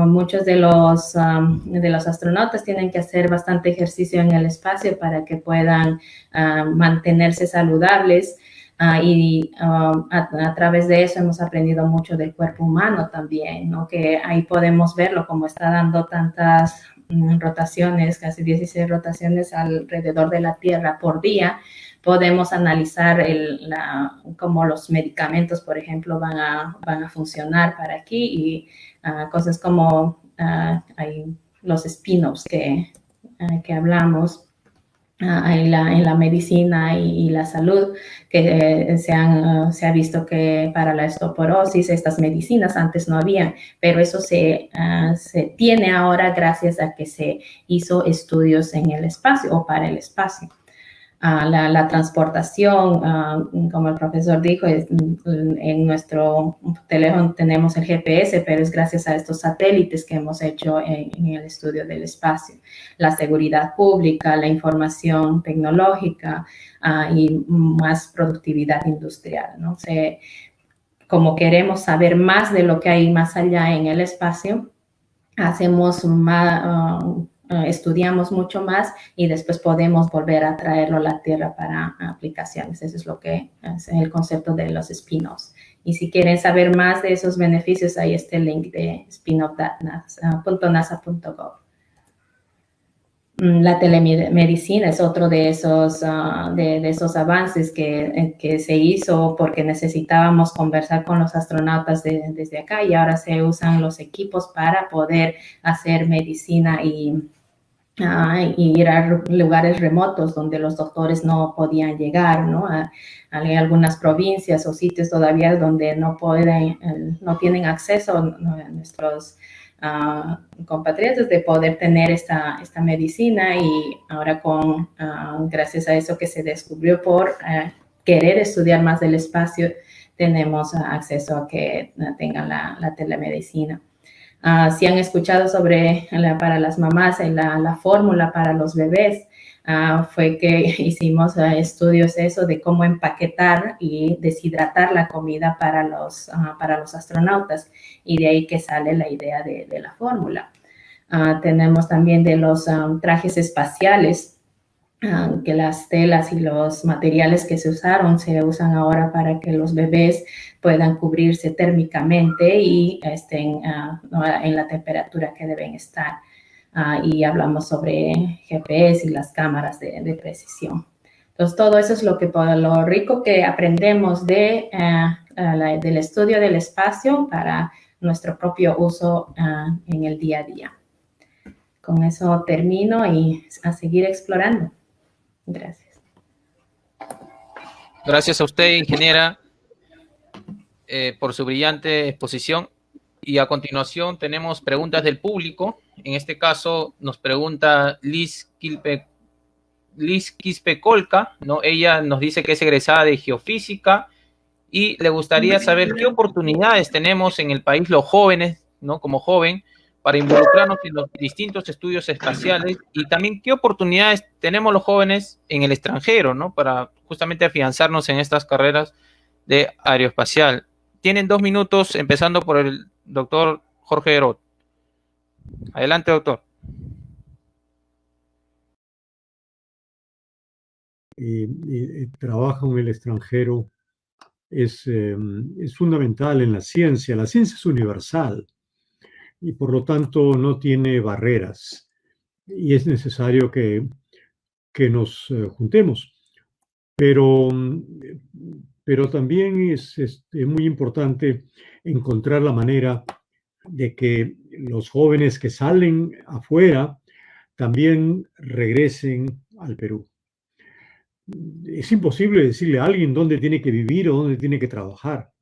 D: Muchos de los astronautas tienen que hacer bastante ejercicio en el espacio para que puedan mantenerse saludables. Y a través de eso hemos aprendido mucho del cuerpo humano también, ¿no? Que ahí podemos verlo como está dando tantas rotaciones, casi 16 rotaciones alrededor de la Tierra por día. Podemos analizar cómo los medicamentos, por ejemplo, van a funcionar para aquí, y cosas como hay los spin-offs que hablamos. En la medicina y la salud, que se ha visto que para la osteoporosis estas medicinas antes no habían, pero eso se tiene ahora gracias a que se hizo estudios en el espacio o para el espacio. La transportación, como el profesor dijo, en nuestro teléfono tenemos el GPS, pero es gracias a estos satélites que hemos hecho en el estudio del espacio. La seguridad pública, la información tecnológica y más productividad industrial, ¿no? Como queremos saber más de lo que hay más allá en el espacio, hacemos más... estudiamos mucho más y después podemos volver a traerlo a la Tierra para aplicaciones. Eso es lo que es el concepto de los spin-offs. Y si quieren saber más de esos beneficios, ahí está el link de spinoff.nasa.gov. La telemedicina es otro de esos avances que se hizo porque necesitábamos conversar con los astronautas desde acá, y ahora se usan los equipos para poder hacer medicina y ir a lugares remotos donde los doctores no podían llegar, ¿no? Hay algunas provincias o sitios todavía donde no tienen acceso a nuestros compatriotas de poder tener esta medicina, y ahora gracias a eso que se descubrió por querer estudiar más del espacio, tenemos acceso a que tengan la telemedicina. Si han escuchado sobre para las mamás la fórmula para los bebés, fue que hicimos estudios eso de cómo empaquetar y deshidratar la comida para los astronautas, y de ahí que sale la idea de la fórmula. Tenemos también de los trajes espaciales, que las telas y los materiales que se usan ahora para que los bebés puedan cubrirse térmicamente y estén en la temperatura que deben estar. Y hablamos sobre GPS y las cámaras de precisión. Entonces, todo eso es lo rico que aprendemos del estudio del espacio para nuestro propio uso en el día a día. Con eso termino y a seguir explorando. Gracias.
A: Gracias a usted, ingeniera, por su brillante exposición. Y a continuación tenemos preguntas del público. En este caso nos pregunta Liz Quispe-Colca, ¿no? Ella nos dice que es egresada de geofísica y le gustaría saber qué oportunidades tenemos en el país los jóvenes, ¿no? Como joven, para involucrarnos en los distintos estudios espaciales, y también qué oportunidades tenemos los jóvenes en el extranjero, ¿no? Para justamente afianzarnos en estas carreras de aeroespacial. Tienen 2 minutos, empezando por el doctor Jorge Herod. Adelante, doctor.
B: Trabajo en el extranjero es fundamental en la ciencia. La ciencia es universal y por lo tanto no tiene barreras, y es necesario que nos juntemos. Pero también es muy importante encontrar la manera de que los jóvenes que salen afuera también regresen al Perú. Es imposible decirle a alguien dónde tiene que vivir o dónde tiene que trabajar.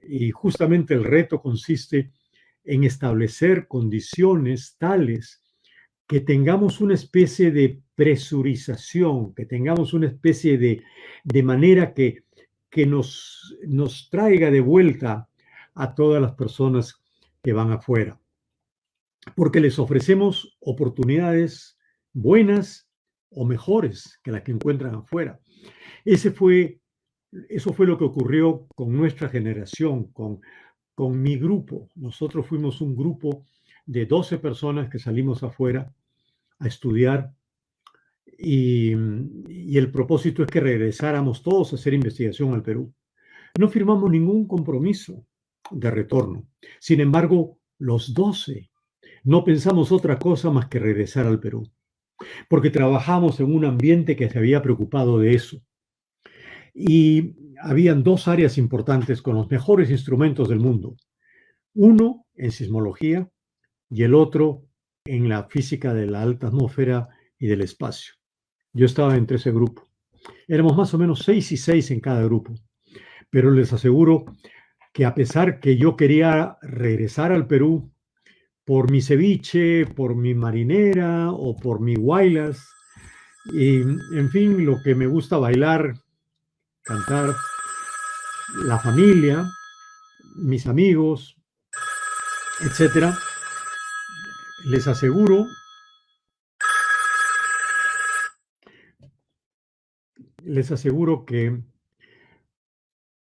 B: Y justamente el reto consiste en establecer condiciones tales que tengamos una especie de presurización, que tengamos una especie de manera que nos traiga de vuelta a todas las personas que van afuera. Porque les ofrecemos oportunidades buenas o mejores que las que encuentran afuera. Eso fue lo que ocurrió con nuestra generación, con mi grupo. Nosotros fuimos un grupo de 12 personas que salimos afuera a estudiar, y el propósito es que regresáramos todos a hacer investigación al Perú. No firmamos ningún compromiso de retorno. Sin embargo, los 12 no pensamos otra cosa más que regresar al Perú, porque trabajamos en un ambiente que se había preocupado de eso. Y habían 2 áreas importantes con los mejores instrumentos del mundo. Uno en sismología y el otro en la física de la alta atmósfera y del espacio. Yo estaba entre ese grupo. Éramos más o menos 6 y 6 en cada grupo. Pero les aseguro que a pesar que yo quería regresar al Perú por mi ceviche, por mi marinera o por mi huaylas, y en fin, lo que me gusta bailar, cantar, la familia, mis amigos, etcétera, les aseguro que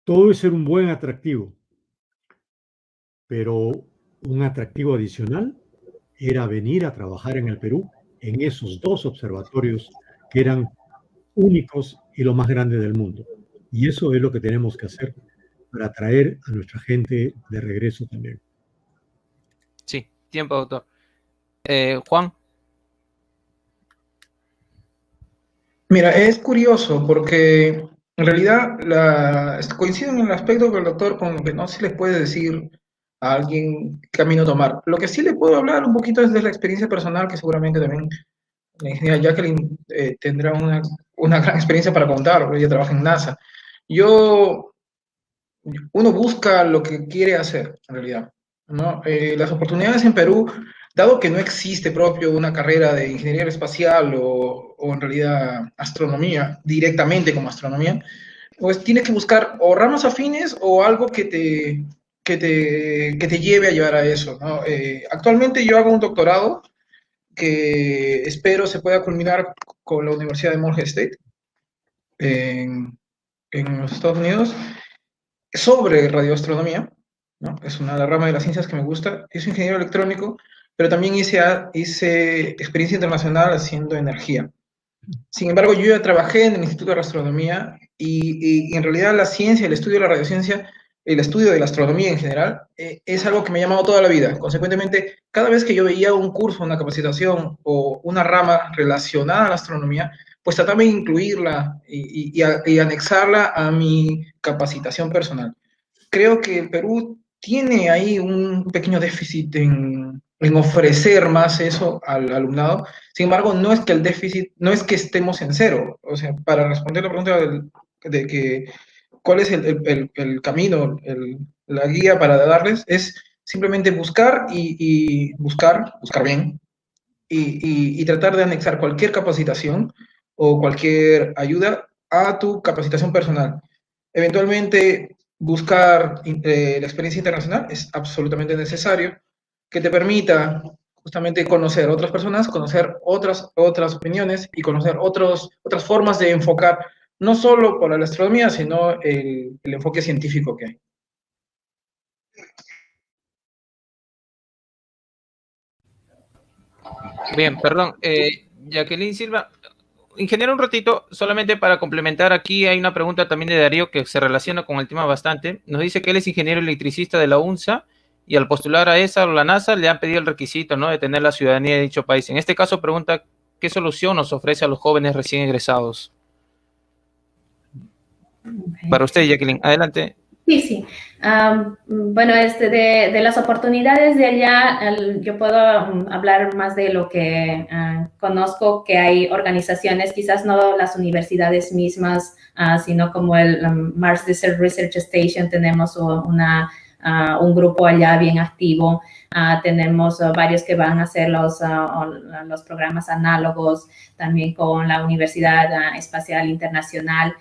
B: todo es ser un buen atractivo, pero un atractivo adicional era venir a trabajar en el Perú en esos 2 observatorios que eran únicos y lo más grande del mundo. Y eso es lo que tenemos que hacer para atraer a nuestra gente de regreso también.
A: Sí, tiempo, doctor. Juan.
C: Mira, es curioso porque en realidad coincido en el aspecto que el doctor, con que no se le puede decir a alguien qué camino tomar. Lo que sí le puedo hablar un poquito es de la experiencia personal, que seguramente también la ingeniera Jacqueline tendrá una gran experiencia para contar, porque ella trabaja en NASA. Uno busca lo que quiere hacer, en realidad, ¿no? Las oportunidades en Perú, dado que no existe propio una carrera de ingeniería espacial o en realidad astronomía, directamente como astronomía, pues tienes que buscar o ramas afines o algo que te lleve a llevar a eso, ¿no? Actualmente yo hago un doctorado que espero se pueda culminar con la Universidad de Morehead State en los Estados Unidos, sobre radioastronomía, ¿no? Es una de las ramas de las ciencias que me gusta. Yo soy ingeniero electrónico, pero también hice experiencia internacional haciendo energía. Sin embargo, yo ya trabajé en el Instituto de Astronomía y en realidad la ciencia, el estudio de la radiociencia, el estudio de la astronomía en general, es algo que me ha llamado toda la vida. Consecuentemente, cada vez que yo veía un curso, una capacitación o una rama relacionada a la astronomía, pues trataba de incluirla y anexarla a mi capacitación personal. Creo que el Perú tiene ahí un pequeño déficit en ofrecer más eso al alumnado. Sin embargo, no es que el déficit, no es que estemos en cero. O sea, para responder la pregunta de que cuál es el camino, la guía para darles, es simplemente buscar y buscar bien, y tratar de anexar cualquier capacitación o cualquier ayuda a tu capacitación personal. Eventualmente, buscar la experiencia internacional es absolutamente necesario, que te permita justamente conocer otras personas, conocer otras opiniones y conocer otras formas de enfocar, no solo por la astronomía, sino el enfoque científico que hay.
A: Bien, perdón. Jacqueline Silva, ingeniero, un ratito, solamente para complementar, aquí hay una pregunta también de Darío que se relaciona con el tema bastante. Nos dice que él es ingeniero electricista de la UNSA y al postular a esa o la NASA le han pedido el requisito, ¿no?, de tener la ciudadanía de dicho país. En este caso pregunta qué solución nos ofrece a los jóvenes recién egresados.
D: Okay.
A: Para usted, Jacqueline, adelante.
D: Sí, sí. Bueno, de las oportunidades de allá, yo puedo hablar más de lo que conozco, que hay organizaciones, quizás no las universidades mismas, sino como el Mars Desert Research Station, tenemos un grupo allá bien activo. Tenemos varios que van a hacer los programas análogos, también con la Universidad Espacial Internacional.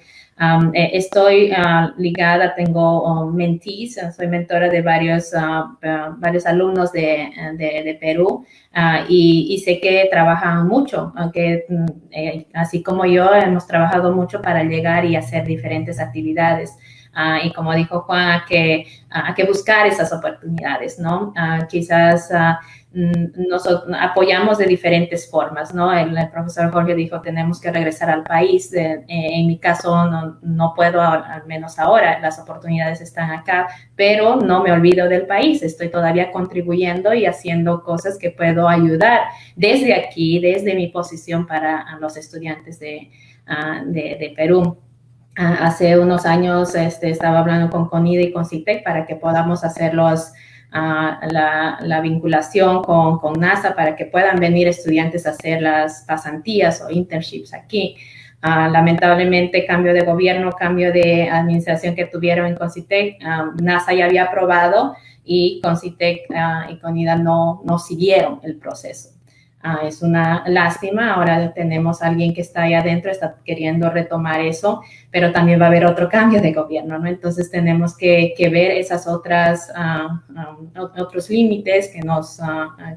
D: Estoy ligada, tengo mentees, soy mentora de varios alumnos de Perú, y sé que trabajan mucho, aunque así como yo hemos trabajado mucho para llegar y hacer diferentes actividades. Y como dijo Juan, hay que buscar esas oportunidades, ¿no? Quizás nosotros apoyamos de diferentes formas, ¿no? El profesor Jorge dijo, tenemos que regresar al país. En mi caso, no puedo, al menos ahora, las oportunidades están acá, pero no me olvido del país. Estoy todavía contribuyendo y haciendo cosas que puedo ayudar desde aquí, desde mi posición para los estudiantes de Perú. Hace unos años estaba hablando con CONIDE y con CITEC para que podamos hacer la vinculación con NASA para que puedan venir estudiantes a hacer las pasantías o internships aquí. Lamentablemente, cambio de gobierno, cambio de administración que tuvieron en CONCITEC, NASA ya había aprobado y CONCITEC y CONIDA no siguieron el proceso. Es una lástima. Ahora tenemos a alguien que está ahí adentro, está queriendo retomar eso, pero también va a haber otro cambio de gobierno, ¿no? Entonces tenemos que ver esas otros límites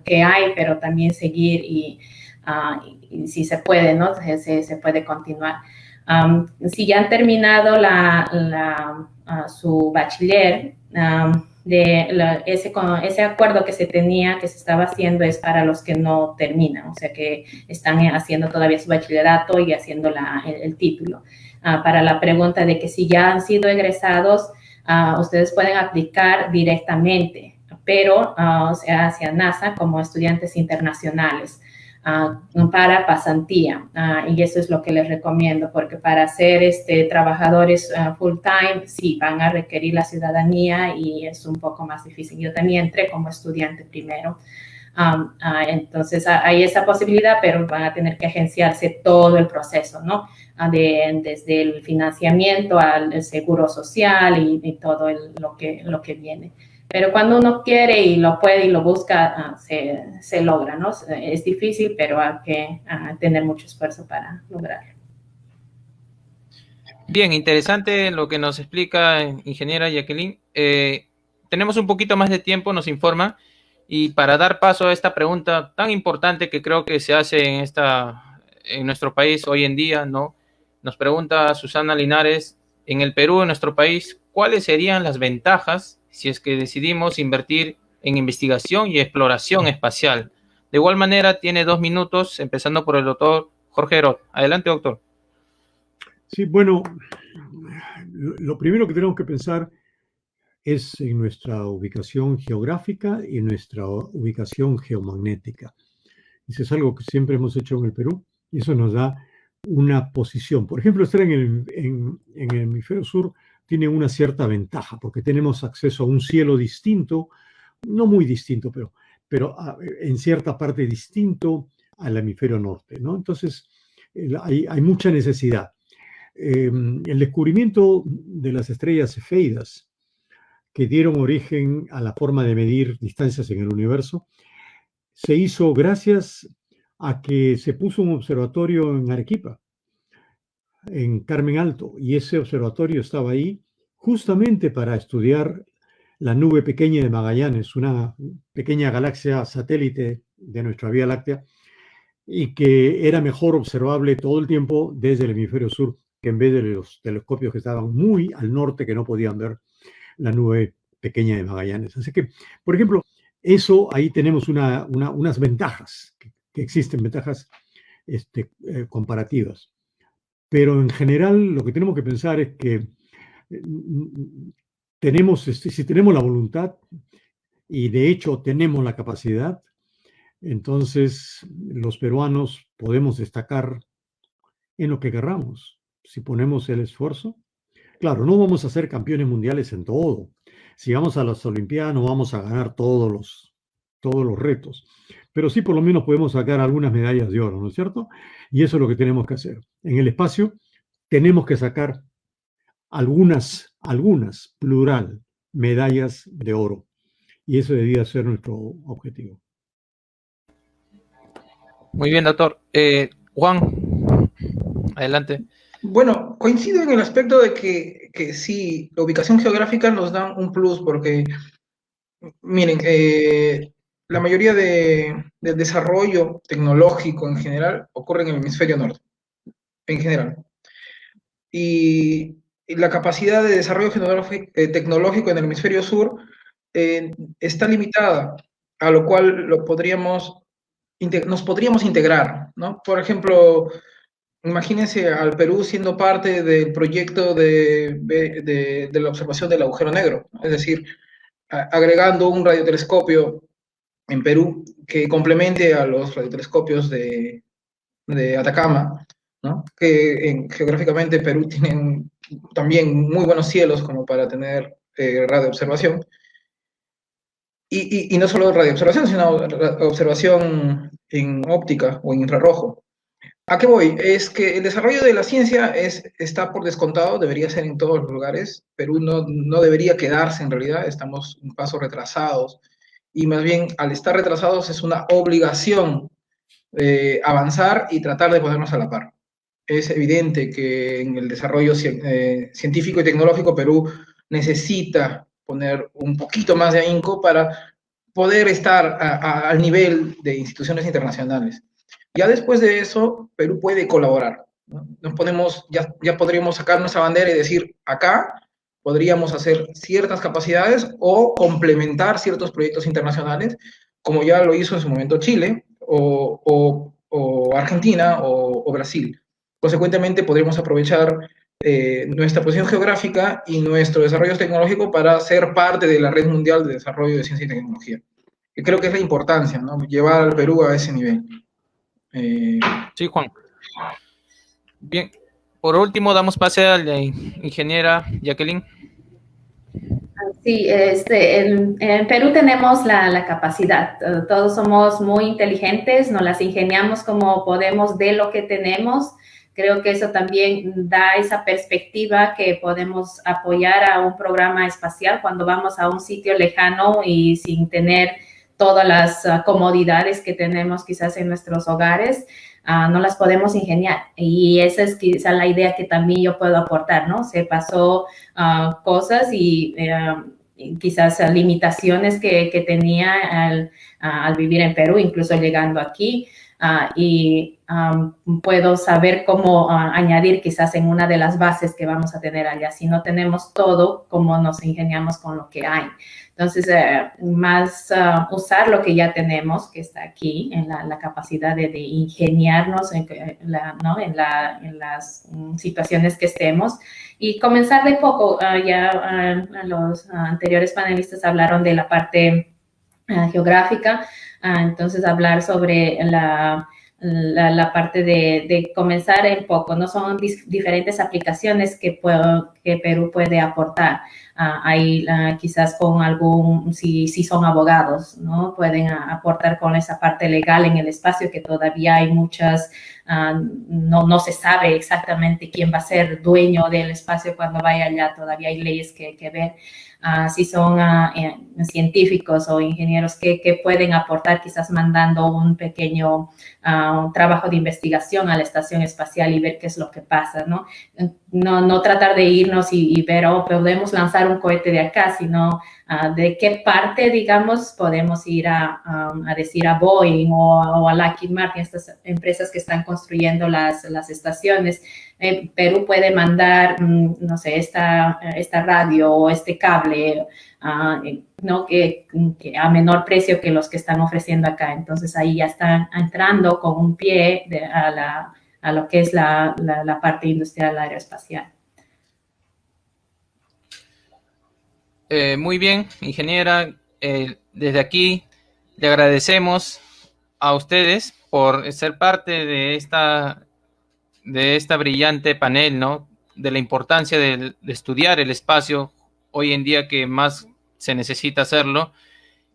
D: que hay, pero también seguir y si se puede, ¿no? Se puede continuar. Si ya han terminado su bachiller, ese acuerdo que se estaba haciendo es para los que no terminan, o sea, que están haciendo todavía su bachillerato y haciendo el título. Para la pregunta de que si ya han sido egresados, ustedes pueden aplicar directamente, pero o sea, hacia NASA como estudiantes internacionales. Para pasantía, y eso es lo que les recomiendo, porque para ser trabajadores full time sí van a requerir la ciudadanía y es un poco más difícil. Yo también entré como estudiante primero, entonces hay esa posibilidad, pero van a tener que agenciarse todo el proceso, ¿no? Desde el financiamiento al seguro social y todo lo que viene. Pero cuando uno quiere y lo puede y lo busca, se logra, ¿no? Es difícil, pero hay que tener mucho esfuerzo para lograrlo.
A: Bien, interesante lo que nos explica ingeniera Jacqueline. Tenemos un poquito más de tiempo, nos informa, Y para dar paso a esta pregunta tan importante que creo que se hace en nuestro país hoy en día, ¿no? Nos pregunta Susana Linares, en el Perú, en nuestro país, ¿cuáles serían las ventajas si es que decidimos invertir en investigación y exploración espacial? De igual manera, tiene 2 minutos, empezando por el doctor Jorge Herod. Adelante, doctor.
B: Sí, bueno, lo primero que tenemos que pensar es en nuestra ubicación geográfica y nuestra ubicación geomagnética. Eso es algo que siempre hemos hecho en el Perú y eso nos da una posición. Por ejemplo, estar en el hemisferio sur tiene una cierta ventaja porque tenemos acceso a un cielo distinto, no muy distinto, pero en cierta parte distinto al hemisferio norte, ¿no? Entonces, hay mucha necesidad. El descubrimiento de las estrellas cefeidas que dieron origen a la forma de medir distancias en el universo se hizo gracias a que se puso un observatorio en Arequipa, en Carmen Alto, y ese observatorio estaba ahí justamente para estudiar la nube pequeña de Magallanes, una pequeña galaxia satélite de nuestra Vía Láctea, y que era mejor observable todo el tiempo desde el hemisferio sur, que en vez de los telescopios que estaban muy al norte, que no podían ver la nube pequeña de Magallanes. Así que, por ejemplo, eso ahí tenemos unas ventajas, que existen ventajas comparativas. Pero en general lo que tenemos que pensar es que si tenemos la voluntad y de hecho tenemos la capacidad, entonces los peruanos podemos destacar en lo que querramos, si ponemos el esfuerzo. Claro, no vamos a ser campeones mundiales en todo. Si vamos a las Olimpiadas no vamos a ganar todos los retos, pero sí por lo menos podemos sacar algunas medallas de oro, ¿no es cierto? Y eso es lo que tenemos que hacer. En el espacio tenemos que sacar algunas, plural, medallas de oro. Y eso debería ser nuestro objetivo.
A: Muy bien, doctor. Juan, adelante.
C: Bueno, coincido en el aspecto de que sí, la ubicación geográfica nos da un plus porque, miren, la mayoría del desarrollo tecnológico en general ocurre en el hemisferio norte, en general. Y la capacidad de desarrollo tecnológico en el hemisferio sur está limitada, a lo cual nos podríamos integrar, ¿no? Por ejemplo, imagínense al Perú siendo parte del proyecto de la observación del agujero negro, es decir, agregando un radiotelescopio en Perú que complemente a los radiotelescopios de Atacama, ¿no? Que geográficamente Perú tiene también muy buenos cielos como para tener radioobservación. Y no solo radioobservación, sino observación en óptica o en infrarrojo. ¿A qué voy? Es que el desarrollo de la ciencia está por descontado, debería ser en todos los lugares. Perú no debería quedarse en realidad, estamos un paso retrasados. Y más bien, al estar retrasados, es una obligación avanzar y tratar de ponernos a la par. Es evidente que en el desarrollo científico y tecnológico Perú necesita poner un poquito más de ahínco para poder estar al nivel de instituciones internacionales. Ya después de eso, Perú puede colaborar, ¿no? Ya podríamos sacar nuestra bandera y decir, acá podríamos hacer ciertas capacidades o complementar ciertos proyectos internacionales, como ya lo hizo en su momento Chile, o Argentina, o Brasil. Consecuentemente, podríamos aprovechar nuestra posición geográfica y nuestro desarrollo tecnológico para ser parte de la red mundial de desarrollo de ciencia y tecnología. Y creo que es la importancia, ¿no? Llevar al Perú a ese nivel.
A: Sí, Juan. Bien, por último damos pase a la ingeniera Jacqueline.
D: Sí, en Perú tenemos la capacidad, todos somos muy inteligentes, nos las ingeniamos como podemos de lo que tenemos. Creo que eso también da esa perspectiva que podemos apoyar a un programa espacial cuando vamos a un sitio lejano y sin tener todas las comodidades que tenemos quizás en nuestros hogares, no las podemos ingeniar. Y esa es quizá la idea que también yo puedo aportar, ¿no? Se pasó cosas y quizás limitaciones que tenía al vivir en Perú, incluso llegando aquí. Puedo saber cómo añadir quizás en una de las bases que vamos a tener allá. Si no tenemos todo, cómo nos ingeniamos con lo que hay. Entonces, más usar lo que ya tenemos, que está aquí, en la capacidad de ingeniarnos ¿no? en las situaciones que estemos, y comenzar de poco. Los anteriores panelistas hablaron de la parte geográfica. Entonces, hablar sobre la parte de comenzar en poco, ¿no? Son diferentes aplicaciones que Perú puede aportar. Ahí quizás con si son abogados, ¿no? Pueden aportar con esa parte legal en el espacio, que todavía hay muchas, no se sabe exactamente quién va a ser dueño del espacio cuando vaya allá, todavía hay leyes que ver. Si son científicos o ingenieros que pueden aportar, quizás mandando un pequeño trabajo de investigación a la estación espacial y ver qué es lo que pasa, ¿no? No tratar de irnos y ver, podemos lanzar un cohete de acá, sino de qué parte, digamos, podemos ir a decir a Boeing o a Lockheed Martin, estas empresas que están construyendo las estaciones. Perú puede mandar, no sé, esta radio o este cable, ¿no? que a menor precio que los que están ofreciendo acá. Entonces, ahí ya están entrando con un pie a lo que es la parte industrial aeroespacial.
A: Muy bien, ingeniera. Desde aquí le agradecemos a ustedes por ser parte de esta brillante panel, ¿no? De la importancia de estudiar el espacio hoy en día, que más se necesita hacerlo.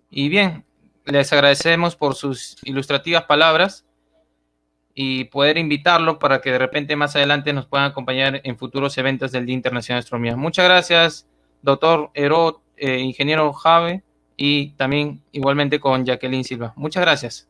A: Y bien, les agradecemos por sus ilustrativas palabras y poder invitarlo para que de repente más adelante nos puedan acompañar en futuros eventos del Día Internacional de Astronomía. Muchas gracias, doctor Heró, ingeniero Jave, y también igualmente con Jacqueline Silva. Muchas gracias.